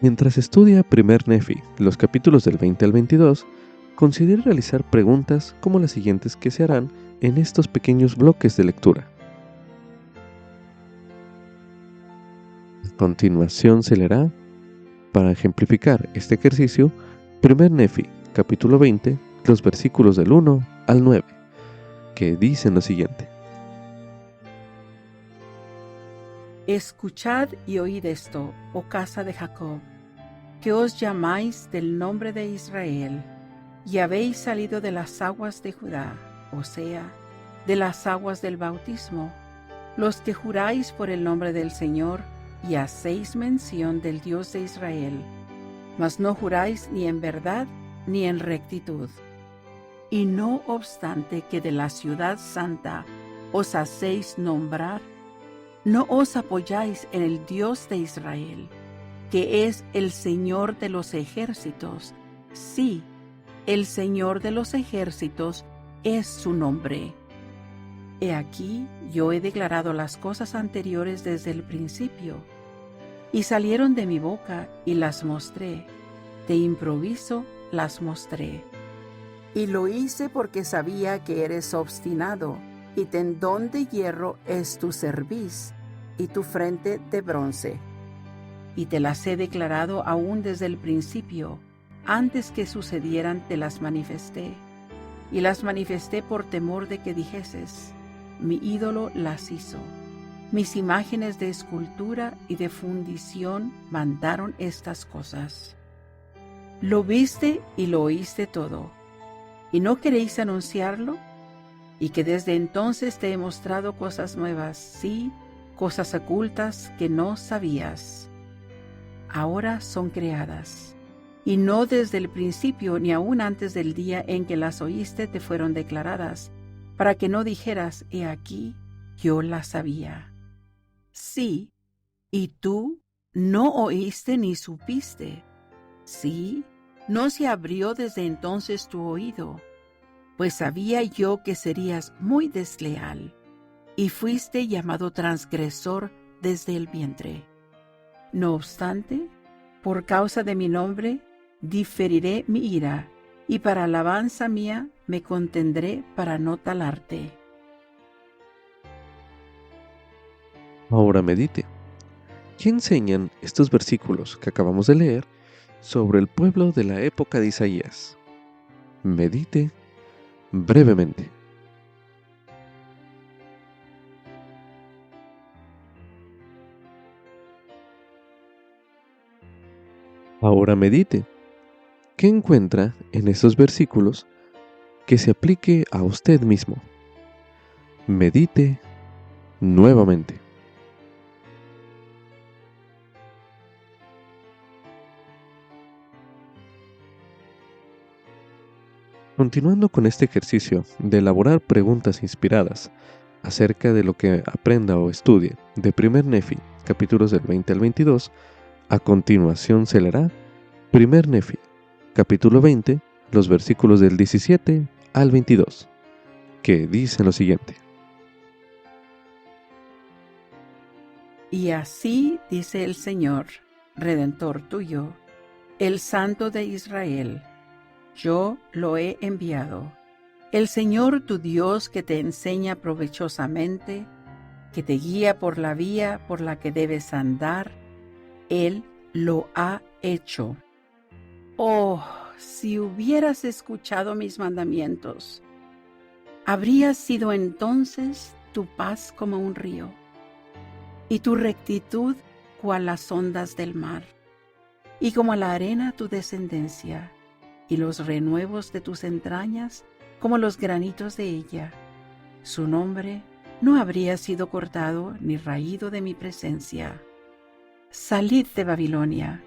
Speaker 1: Mientras estudia 1 Nefi, los capítulos del 20 al 22, considere realizar preguntas como las siguientes que se harán en estos pequeños bloques de lectura. A continuación se leerá, para ejemplificar este ejercicio, 1 Nefi, capítulo 20, los versículos del 1 al 9, que dicen lo siguiente:
Speaker 2: Escuchad y oíd esto, oh casa de Jacob, que os llamáis del nombre de Israel, y habéis salido de las aguas de Judá, o sea, de las aguas del bautismo, los que juráis por el nombre del Señor, y hacéis mención del Dios de Israel, mas no juráis ni en verdad ni en rectitud. Y no obstante que de la ciudad santa os hacéis nombrar, no os apoyáis en el Dios de Israel, que es el Señor de los ejércitos. Sí, el Señor de los ejércitos es su nombre. He aquí, yo he declarado las cosas anteriores desde el principio, y salieron de mi boca y las mostré. De improviso las mostré. Y lo hice porque sabía que eres obstinado, y tendón de hierro es tu cerviz, y tu frente de bronce. Y te las he declarado aún desde el principio, antes que sucedieran te las manifesté. Y las manifesté por temor de que dijeses: mi ídolo las hizo. Mis imágenes de escultura y de fundición mandaron estas cosas. Lo viste y lo oíste todo, ¿y no queréis anunciarlo? Y que desde entonces te he mostrado cosas nuevas, sí, cosas ocultas que no sabías. Ahora son creadas, y no desde el principio ni aún antes del día en que las oíste te fueron declaradas, para que no dijeras, he aquí, yo la sabía. Sí, y tú no oíste ni supiste. Sí, no se abrió desde entonces tu oído, pues sabía yo que serías muy desleal, y fuiste llamado transgresor desde el vientre. No obstante, por causa de mi nombre, diferiré mi ira, y para alabanza mía me contendré para no talarte.
Speaker 1: Ahora medite. ¿Qué enseñan estos versículos que acabamos de leer sobre el pueblo de la época de Isaías? Medite brevemente. Ahora medite. ¿Qué encuentra en estos versículos que se aplique a usted mismo? Medite nuevamente. Continuando con este ejercicio de elaborar preguntas inspiradas acerca de lo que aprenda o estudie de 1 Nefi, capítulos del 20 al 22, a continuación se leerá 1 Nefi, capítulo 20, los versículos del 17 al 22, que dicen lo siguiente.
Speaker 2: Y así dice el Señor, Redentor tuyo, el Santo de Israel: yo lo he enviado, el Señor tu Dios, que te enseña provechosamente, que te guía por la vía por la que debes andar. Él lo ha hecho. Oh, si hubieras escuchado mis mandamientos, habría sido entonces tu paz como un río, y tu rectitud cual las ondas del mar, y como la arena tu descendencia, y los renuevos de tus entrañas como los granitos de ella. Su nombre no habría sido cortado ni raído de mi presencia. Salid de Babilonia,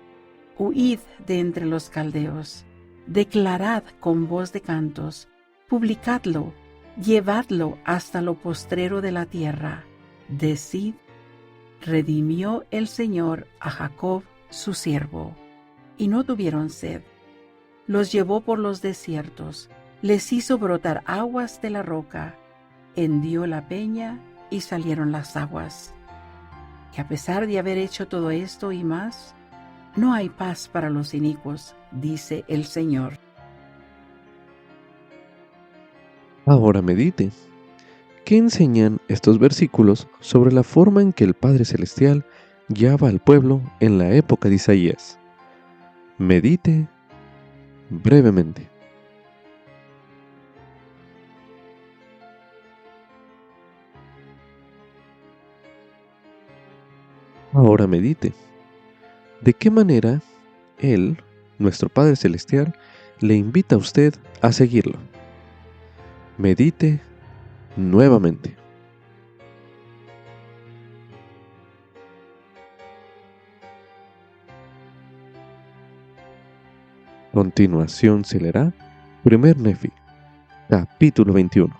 Speaker 2: huid de entre los caldeos, declarad con voz de cantos, publicadlo, llevadlo hasta lo postrero de la tierra. Decid: redimió el Señor a Jacob su siervo, y no tuvieron sed. Los llevó por los desiertos, les hizo brotar aguas de la roca, hendió la peña y salieron las aguas. Y a pesar de haber hecho todo esto y más, no hay paz para los inicuos, dice el Señor.
Speaker 1: Ahora medite. ¿Qué enseñan estos versículos sobre la forma en que el Padre Celestial guiaba al pueblo en la época de Isaías? Medite brevemente. Ahora medite. ¿De qué manera Él, nuestro Padre Celestial, le invita a usted a seguirlo? Medite nuevamente. A continuación se leerá 1 Nefi, capítulo 21.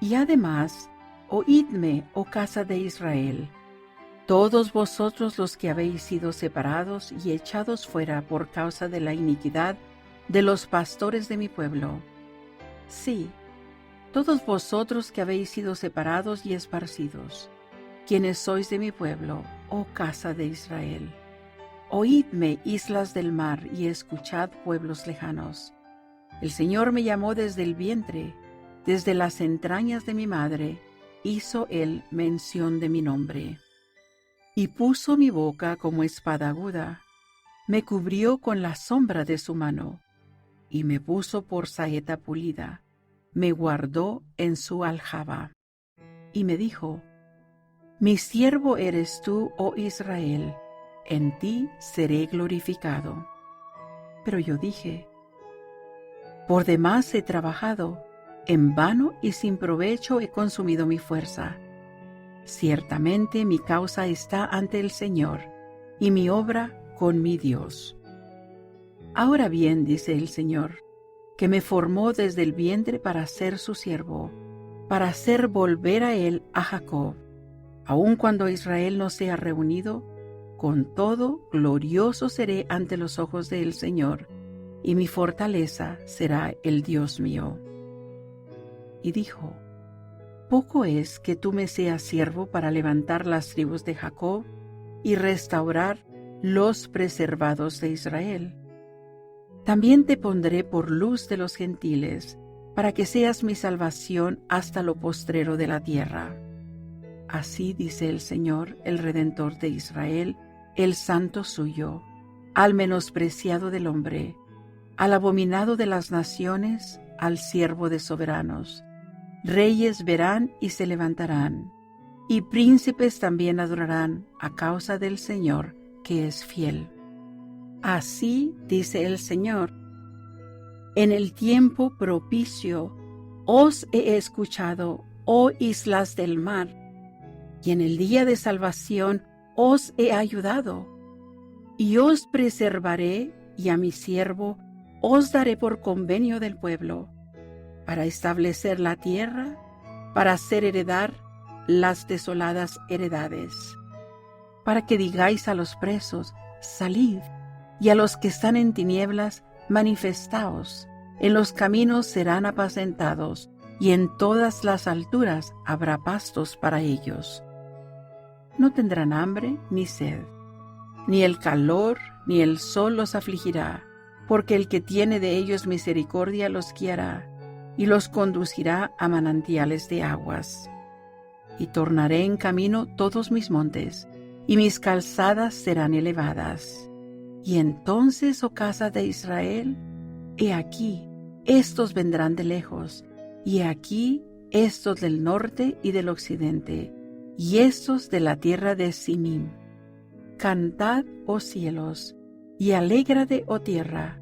Speaker 2: Y además, oídme, oh casa de Israel, todos vosotros los que habéis sido separados y echados fuera por causa de la iniquidad de los pastores de mi pueblo. Sí, todos vosotros que habéis sido separados y esparcidos, quienes sois de mi pueblo, oh casa de Israel. Oídme, islas del mar, y escuchad, pueblos lejanos. El Señor me llamó desde el vientre, desde las entrañas de mi madre, hizo Él mención de mi nombre. Y puso mi boca como espada aguda, me cubrió con la sombra de su mano, y me puso por saeta pulida, me guardó en su aljaba. Y me dijo: mi siervo eres tú, oh Israel, en ti seré glorificado. Pero yo dije: por demás he trabajado, en vano y sin provecho he consumido mi fuerza. Ciertamente mi causa está ante el Señor, y mi obra con mi Dios. Ahora bien, dice el Señor, que me formó desde el vientre para ser su siervo, para hacer volver a él a Jacob. Aun cuando Israel no sea reunido, con todo glorioso seré ante los ojos del Señor, y mi fortaleza será el Dios mío. Y dijo: poco es que tú me seas siervo para levantar las tribus de Jacob y restaurar los preservados de Israel. También te pondré por luz de los gentiles, para que seas mi salvación hasta lo postrero de la tierra. Así dice el Señor, el Redentor de Israel, el Santo suyo, al menospreciado del hombre, al abominado de las naciones, al siervo de soberanos. Reyes verán y se levantarán, y príncipes también adorarán a causa del Señor, que es fiel. Así dice el Señor: en el tiempo propicio os he escuchado, oh islas del mar, y en el día de salvación os he ayudado, y os preservaré, y a mi siervo os daré por convenio del pueblo, para establecer la tierra, para hacer heredar las desoladas heredades, para que digáis a los presos: salid, y a los que están en tinieblas: manifestaos. En los caminos serán apacentados, y en todas las alturas habrá pastos para ellos. No tendrán hambre ni sed, ni el calor ni el sol los afligirá, porque el que tiene de ellos misericordia los guiará, y los conducirá a manantiales de aguas. Y tornaré en camino todos mis montes, y mis calzadas serán elevadas. Y entonces, oh casa de Israel, he aquí, estos vendrán de lejos, y he aquí, estos del norte y del occidente, y estos de la tierra de Sinim. Cantad, oh cielos, y alégrate, oh tierra,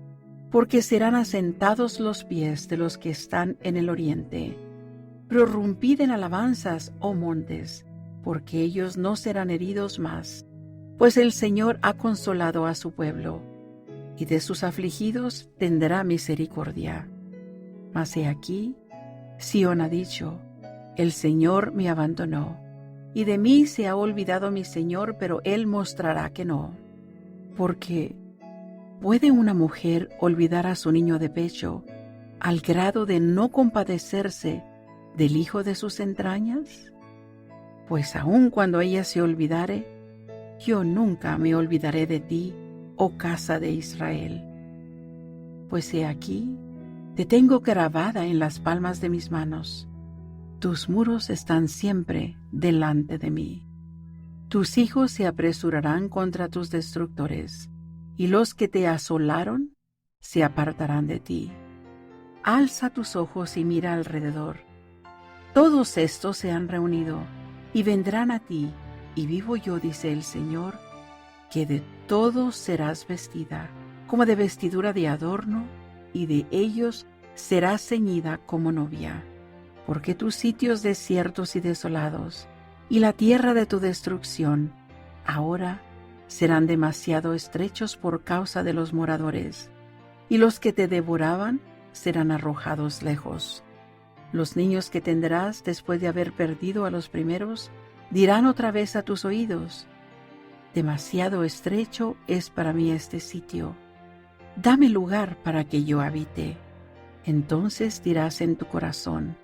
Speaker 2: porque serán asentados los pies de los que están en el oriente. Prorrumpid en alabanzas, oh montes, porque ellos no serán heridos más, pues el Señor ha consolado a su pueblo, y de sus afligidos tendrá misericordia. Mas he aquí, Sión ha dicho: el Señor me abandonó, y de mí se ha olvidado mi Señor, pero Él mostrará que no. Porque ¿puede una mujer olvidar a su niño de pecho, al grado de no compadecerse del hijo de sus entrañas? Pues aun cuando ella se olvidare, yo nunca me olvidaré de ti, oh casa de Israel. Pues he aquí, te tengo grabada en las palmas de mis manos. Tus muros están siempre delante de mí. Tus hijos se apresurarán contra tus destructores, y los que te asolaron se apartarán de ti. Alza tus ojos y mira alrededor. Todos estos se han reunido, y vendrán a ti, y vivo yo, dice el Señor, que de todos serás vestida, como de vestidura de adorno, y de ellos serás ceñida como novia. Porque tus sitios desiertos y desolados, y la tierra de tu destrucción, ahora serán demasiado estrechos por causa de los moradores, y los que te devoraban serán arrojados lejos. Los niños que tendrás después de haber perdido a los primeros, dirán otra vez a tus oídos: demasiado estrecho es para mí este sitio, dame lugar para que yo habite. Entonces dirás en tu corazón: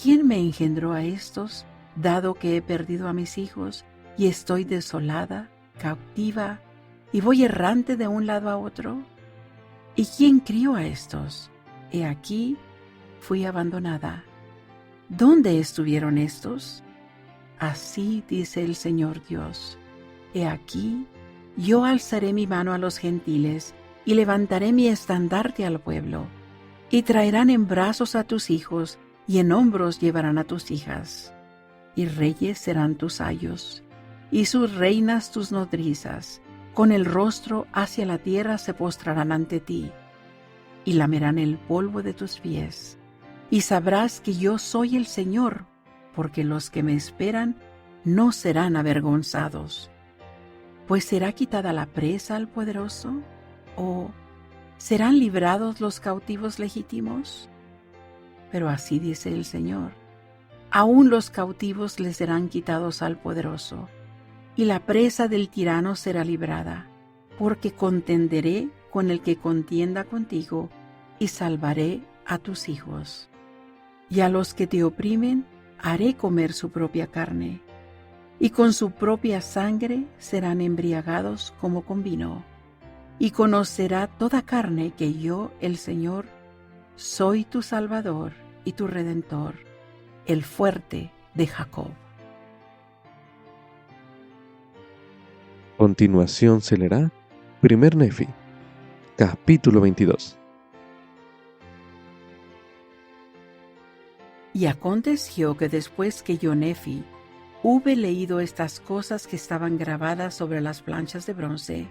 Speaker 2: ¿quién me engendró a estos, dado que he perdido a mis hijos, y estoy desolada, cautiva, y voy errante de un lado a otro? ¿Y quién crió a estos? He aquí, fui abandonada. ¿Dónde estuvieron estos? Así dice el Señor Dios: he aquí, yo alzaré mi mano a los gentiles, y levantaré mi estandarte al pueblo, y traerán en brazos a tus hijos, y en hombros llevarán a tus hijas. Y reyes serán tus ayos, y sus reinas tus nodrizas, con el rostro hacia la tierra se postrarán ante ti, y lamerán el polvo de tus pies. Y sabrás que yo soy el Señor, porque los que me esperan no serán avergonzados. Pues será quitada la presa al poderoso, o ¿Serán librados los cautivos legítimos? Pero así dice el Señor: aún los cautivos les serán quitados al poderoso, y la presa del tirano será librada, porque contenderé con el que contienda contigo, y salvaré a tus hijos. Y a los que te oprimen haré comer su propia carne, y con su propia sangre serán embriagados como con vino. Y conocerá toda carne que yo, el Señor, soy tu Salvador y tu Redentor, el fuerte de Jacob.
Speaker 1: Continuación se leerá 1 Nefi, capítulo 22.
Speaker 2: Y aconteció que después que yo, Nefi, hube leído estas cosas que estaban grabadas sobre las planchas de bronce,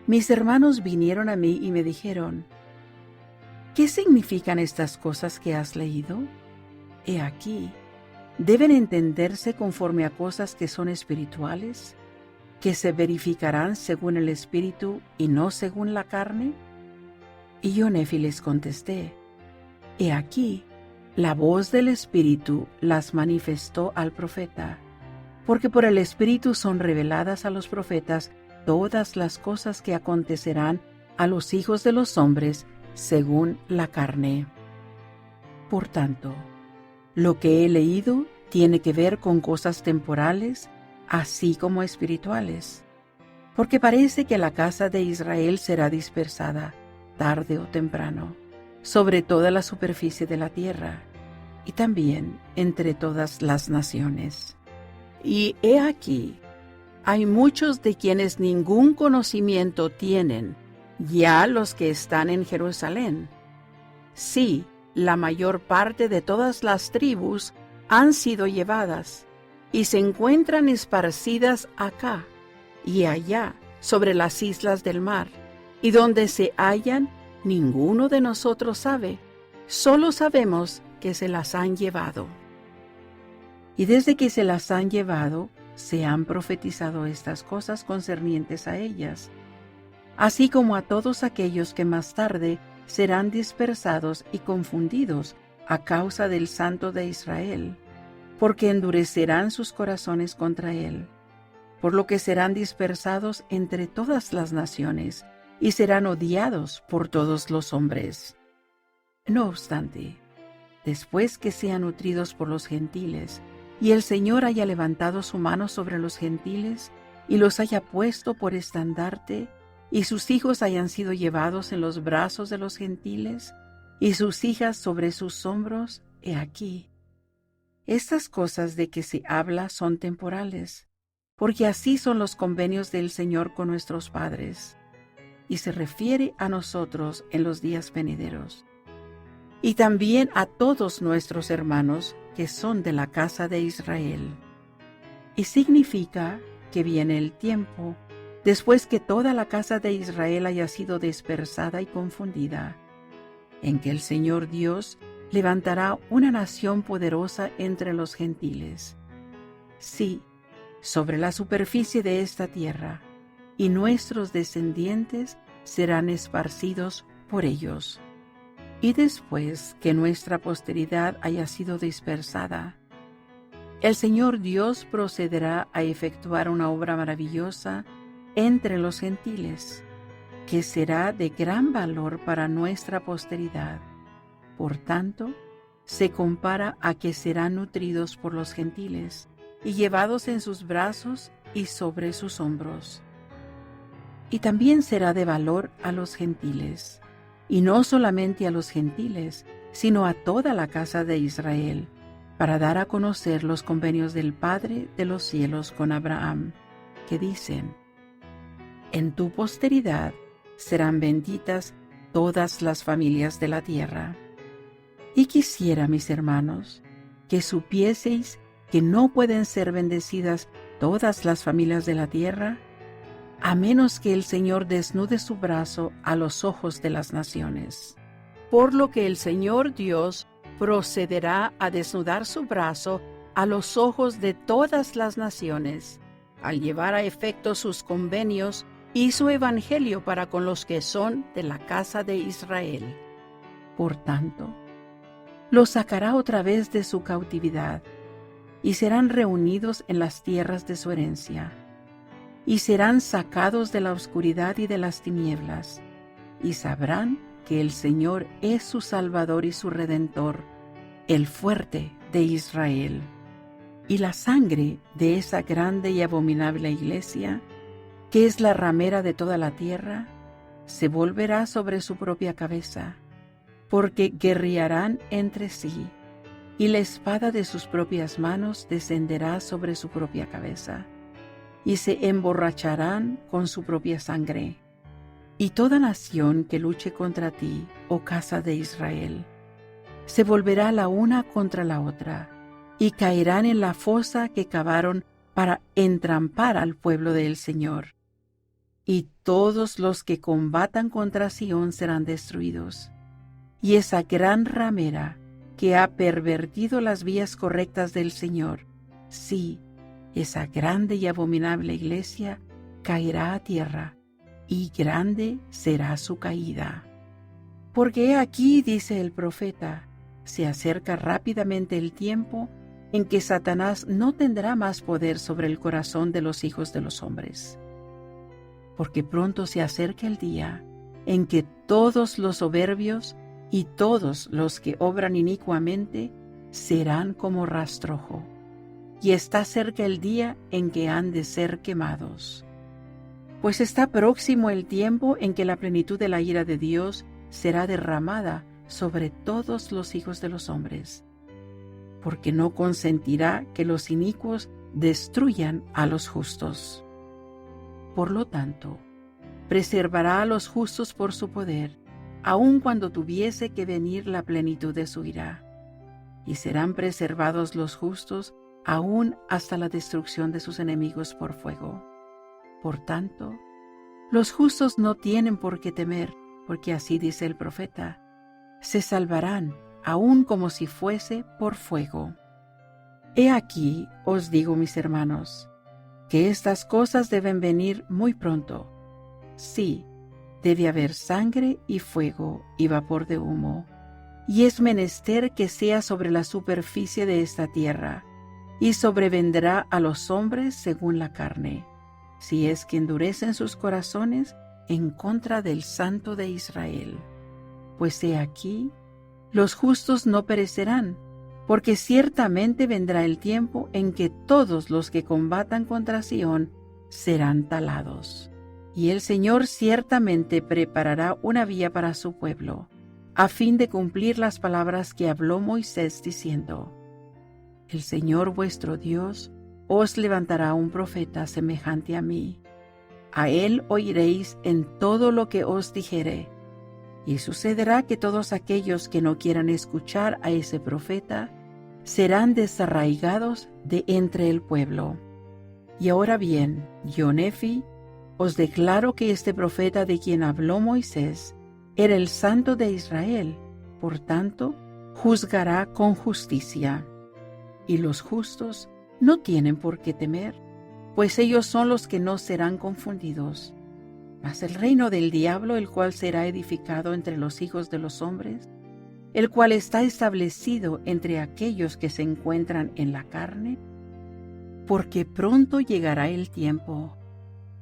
Speaker 2: mis hermanos vinieron a mí y me dijeron: ¿qué significan estas cosas que has leído? He aquí, ¿deben entenderse conforme a cosas que son espirituales, que se verificarán según el espíritu y no según la carne? Y yo, Nefi, les contesté: he aquí, la voz del Espíritu las manifestó al profeta, porque por el Espíritu son reveladas a los profetas todas las cosas que acontecerán a los hijos de los hombres según la carne. Por tanto, lo que he leído tiene que ver con cosas temporales, así como espirituales, porque parece que la casa de Israel será dispersada, tarde o temprano, sobre toda la superficie de la tierra, y también entre todas las naciones. Y he aquí, hay muchos de quienes ningún conocimiento tienen, ya los que están en Jerusalén. Sí, la mayor parte de todas las tribus han sido llevadas, y se encuentran esparcidas acá y allá sobre las islas del mar, y donde se hallan, ninguno de nosotros sabe, solo sabemos que se las han llevado. Y desde que se las han llevado, se han profetizado estas cosas concernientes a ellas, así como a todos aquellos que más tarde serán dispersados y confundidos a causa del Santo de Israel, porque endurecerán sus corazones contra él, por lo que serán dispersados entre todas las naciones y serán odiados por todos los hombres. No obstante, después que sean nutridos por los gentiles, y el Señor haya levantado su mano sobre los gentiles, y los haya puesto por estandarte, y sus hijos hayan sido llevados en los brazos de los gentiles, y sus hijas sobre sus hombros, he aquí. Estas cosas de que se habla son temporales, porque así son los convenios del Señor con nuestros padres, y se refiere a nosotros en los días venideros, y también a todos nuestros hermanos que son de la casa de Israel. Y significa que viene el tiempo, después que toda la casa de Israel haya sido dispersada y confundida, en que el Señor Dios levantará una nación poderosa entre los gentiles. Sí, sobre la superficie de esta tierra, y nuestros descendientes serán esparcidos por ellos. Y después que nuestra posteridad haya sido dispersada, el Señor Dios procederá a efectuar una obra maravillosa entre los gentiles, que será de gran valor para nuestra posteridad. Por tanto, se compara a que serán nutridos por los gentiles y llevados en sus brazos y sobre sus hombros. Y también será de valor a los gentiles, y no solamente a los gentiles, sino a toda la casa de Israel, para dar a conocer los convenios del Padre de los cielos con Abraham, que dicen: en tu posteridad serán benditas todas las familias de la tierra. Y quisiera, mis hermanos, que supieseis que no pueden ser bendecidas todas las familias de la tierra, a menos que el Señor desnude su brazo a los ojos de las naciones. Por lo que el Señor Dios procederá a desnudar su brazo a los ojos de todas las naciones, al llevar a efecto sus convenios y su evangelio para con los que son de la casa de Israel. Por tanto, los sacará otra vez de su cautividad, y serán reunidos en las tierras de su herencia, y serán sacados de la oscuridad y de las tinieblas, y sabrán que el Señor es su Salvador y su Redentor, el fuerte de Israel. Y la sangre de esa grande y abominable iglesia, que es la ramera de toda la tierra, se volverá sobre su propia cabeza, porque guerrearán entre sí, y la espada de sus propias manos descenderá sobre su propia cabeza, y se emborracharán con su propia sangre. Y toda nación que luche contra ti, oh casa de Israel, se volverá la una contra la otra, y caerán en la fosa que cavaron para entrampar al pueblo del Señor. Y todos los que combatan contra Sión serán destruidos. Y esa gran ramera que ha pervertido las vías correctas del Señor, sí, esa grande y abominable iglesia caerá a tierra, y grande será su caída. Porque he aquí, dice el profeta, se acerca rápidamente el tiempo en que Satanás no tendrá más poder sobre el corazón de los hijos de los hombres. Porque pronto se acerca el día en que todos los soberbios y todos los que obran inicuamente serán como rastrojo, y está cerca el día en que han de ser quemados. Pues está próximo el tiempo en que la plenitud de la ira de Dios será derramada sobre todos los hijos de los hombres, porque no consentirá que los inicuos destruyan a los justos. Por lo tanto, preservará a los justos por su poder, aun cuando tuviese que venir la plenitud de su ira, y serán preservados los justos aún hasta la destrucción de sus enemigos por fuego. Por tanto, los justos no tienen por qué temer, porque así dice el profeta, se salvarán aun como si fuese por fuego. He aquí, os digo, mis hermanos, que estas cosas deben venir muy pronto. Sí, debe haber sangre y fuego y vapor de humo, y es menester que sea sobre la superficie de esta tierra, y sobrevendrá a los hombres según la carne, si es que endurecen sus corazones en contra del Santo de Israel. Pues he aquí, los justos no perecerán, porque ciertamente vendrá el tiempo en que todos los que combatan contra Sión serán talados. Y el Señor ciertamente preparará una vía para su pueblo, a fin de cumplir las palabras que habló Moisés diciendo: El Señor vuestro Dios os levantará un profeta semejante a mí. A él oiréis en todo lo que os dijere. Y sucederá que todos aquellos que no quieran escuchar a ese profeta serán desarraigados de entre el pueblo. Y ahora bien, yo, Nefi, os declaro que este profeta de quien habló Moisés era el Santo de Israel, por tanto, juzgará con justicia. Y los justos no tienen por qué temer, pues ellos son los que no serán confundidos. Mas el reino del diablo, el cual será edificado entre los hijos de los hombres, el cual está establecido entre aquellos que se encuentran en la carne, porque pronto llegará el tiempo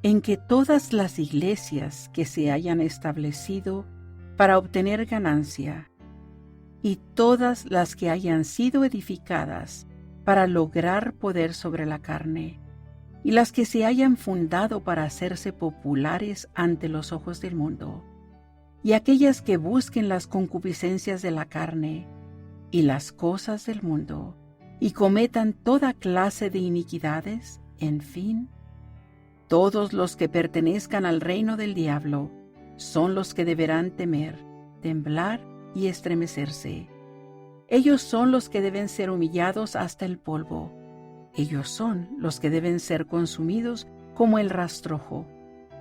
Speaker 2: en que todas las iglesias que se hayan establecido para obtener ganancia, y todas las que hayan sido edificadas para lograr poder sobre la carne, y las que se hayan fundado para hacerse populares ante los ojos del mundo, y aquellas que busquen las concupiscencias de la carne y las cosas del mundo, y cometan toda clase de iniquidades, en fin, todos los que pertenezcan al reino del diablo son los que deberán temer, temblar y estremecerse. Ellos son los que deben ser humillados hasta el polvo. Ellos son los que deben ser consumidos como el rastrojo.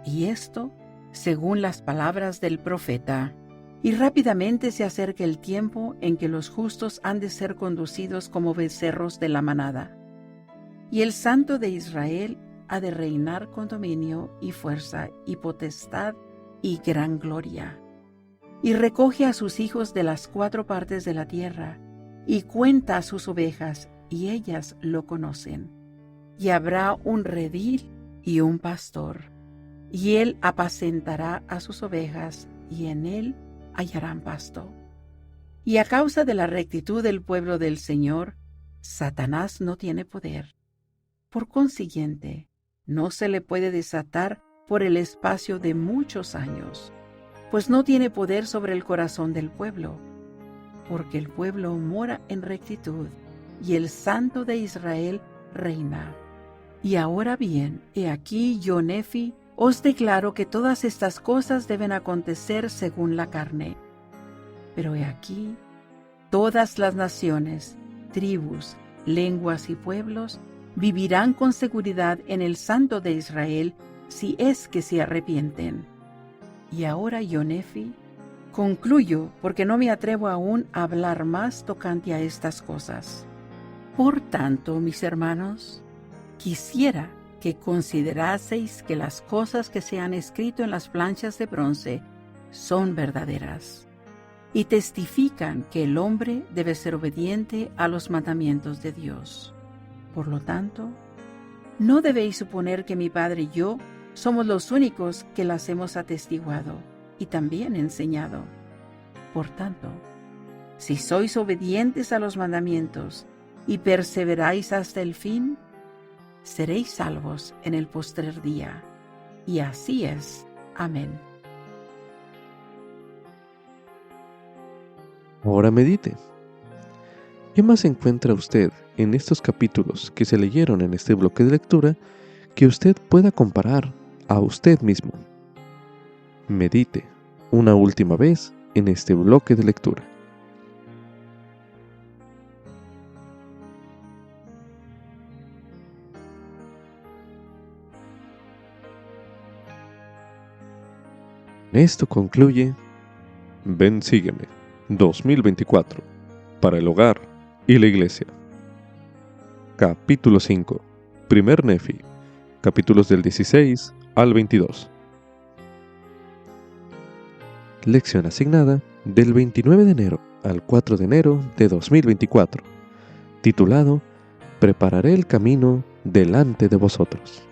Speaker 2: Y esto, según las palabras del profeta. Y rápidamente se acerca el tiempo en que los justos han de ser conducidos como becerros de la manada. Y el Santo de Israel ha de reinar con dominio y fuerza y potestad y gran gloria. Y recoge a sus hijos de las 4 partes de la tierra, y cuenta a sus ovejas, y ellas lo conocen. Y habrá un redil y un pastor, y él apacentará a sus ovejas, y en él hallarán pasto. Y a causa de la rectitud del pueblo del Señor, Satanás no tiene poder. Por consiguiente, no se le puede desatar por el espacio de muchos años, pues no tiene poder sobre el corazón del pueblo, porque el pueblo mora en rectitud, y el Santo de Israel reina. Y ahora bien, he aquí yo, Nefi, os declaro que todas estas cosas deben acontecer según la carne. Pero he aquí, todas las naciones, tribus, lenguas y pueblos vivirán con seguridad en el Santo de Israel, si es que se arrepienten. Y ahora yo, Nefi, concluyo, porque no me atrevo aún a hablar más tocante a estas cosas. Por tanto, mis hermanos, quisiera que consideraseis que las cosas que se han escrito en las planchas de bronce son verdaderas, y testifican que el hombre debe ser obediente a los mandamientos de Dios. Por lo tanto, no debéis suponer que mi padre y yo somos los únicos que las hemos atestiguado y también enseñado. Por tanto, si sois obedientes a los mandamientos y perseveráis hasta el fin, seréis salvos en el postrer día. Y así es. Amén.
Speaker 1: Ahora medite. ¿Qué más encuentra usted en estos capítulos que se leyeron en este bloque de lectura que usted pueda comparar a usted mismo? Medite una última vez en este bloque de lectura. Esto concluye Ven Sígueme 2024 para el hogar y la iglesia. Capítulo 5. Primer Nefi. Capítulos del 16 al 22. Lección asignada del 29 de enero al 4 de enero de 2024. Titulado Prepararé el camino delante de vosotros.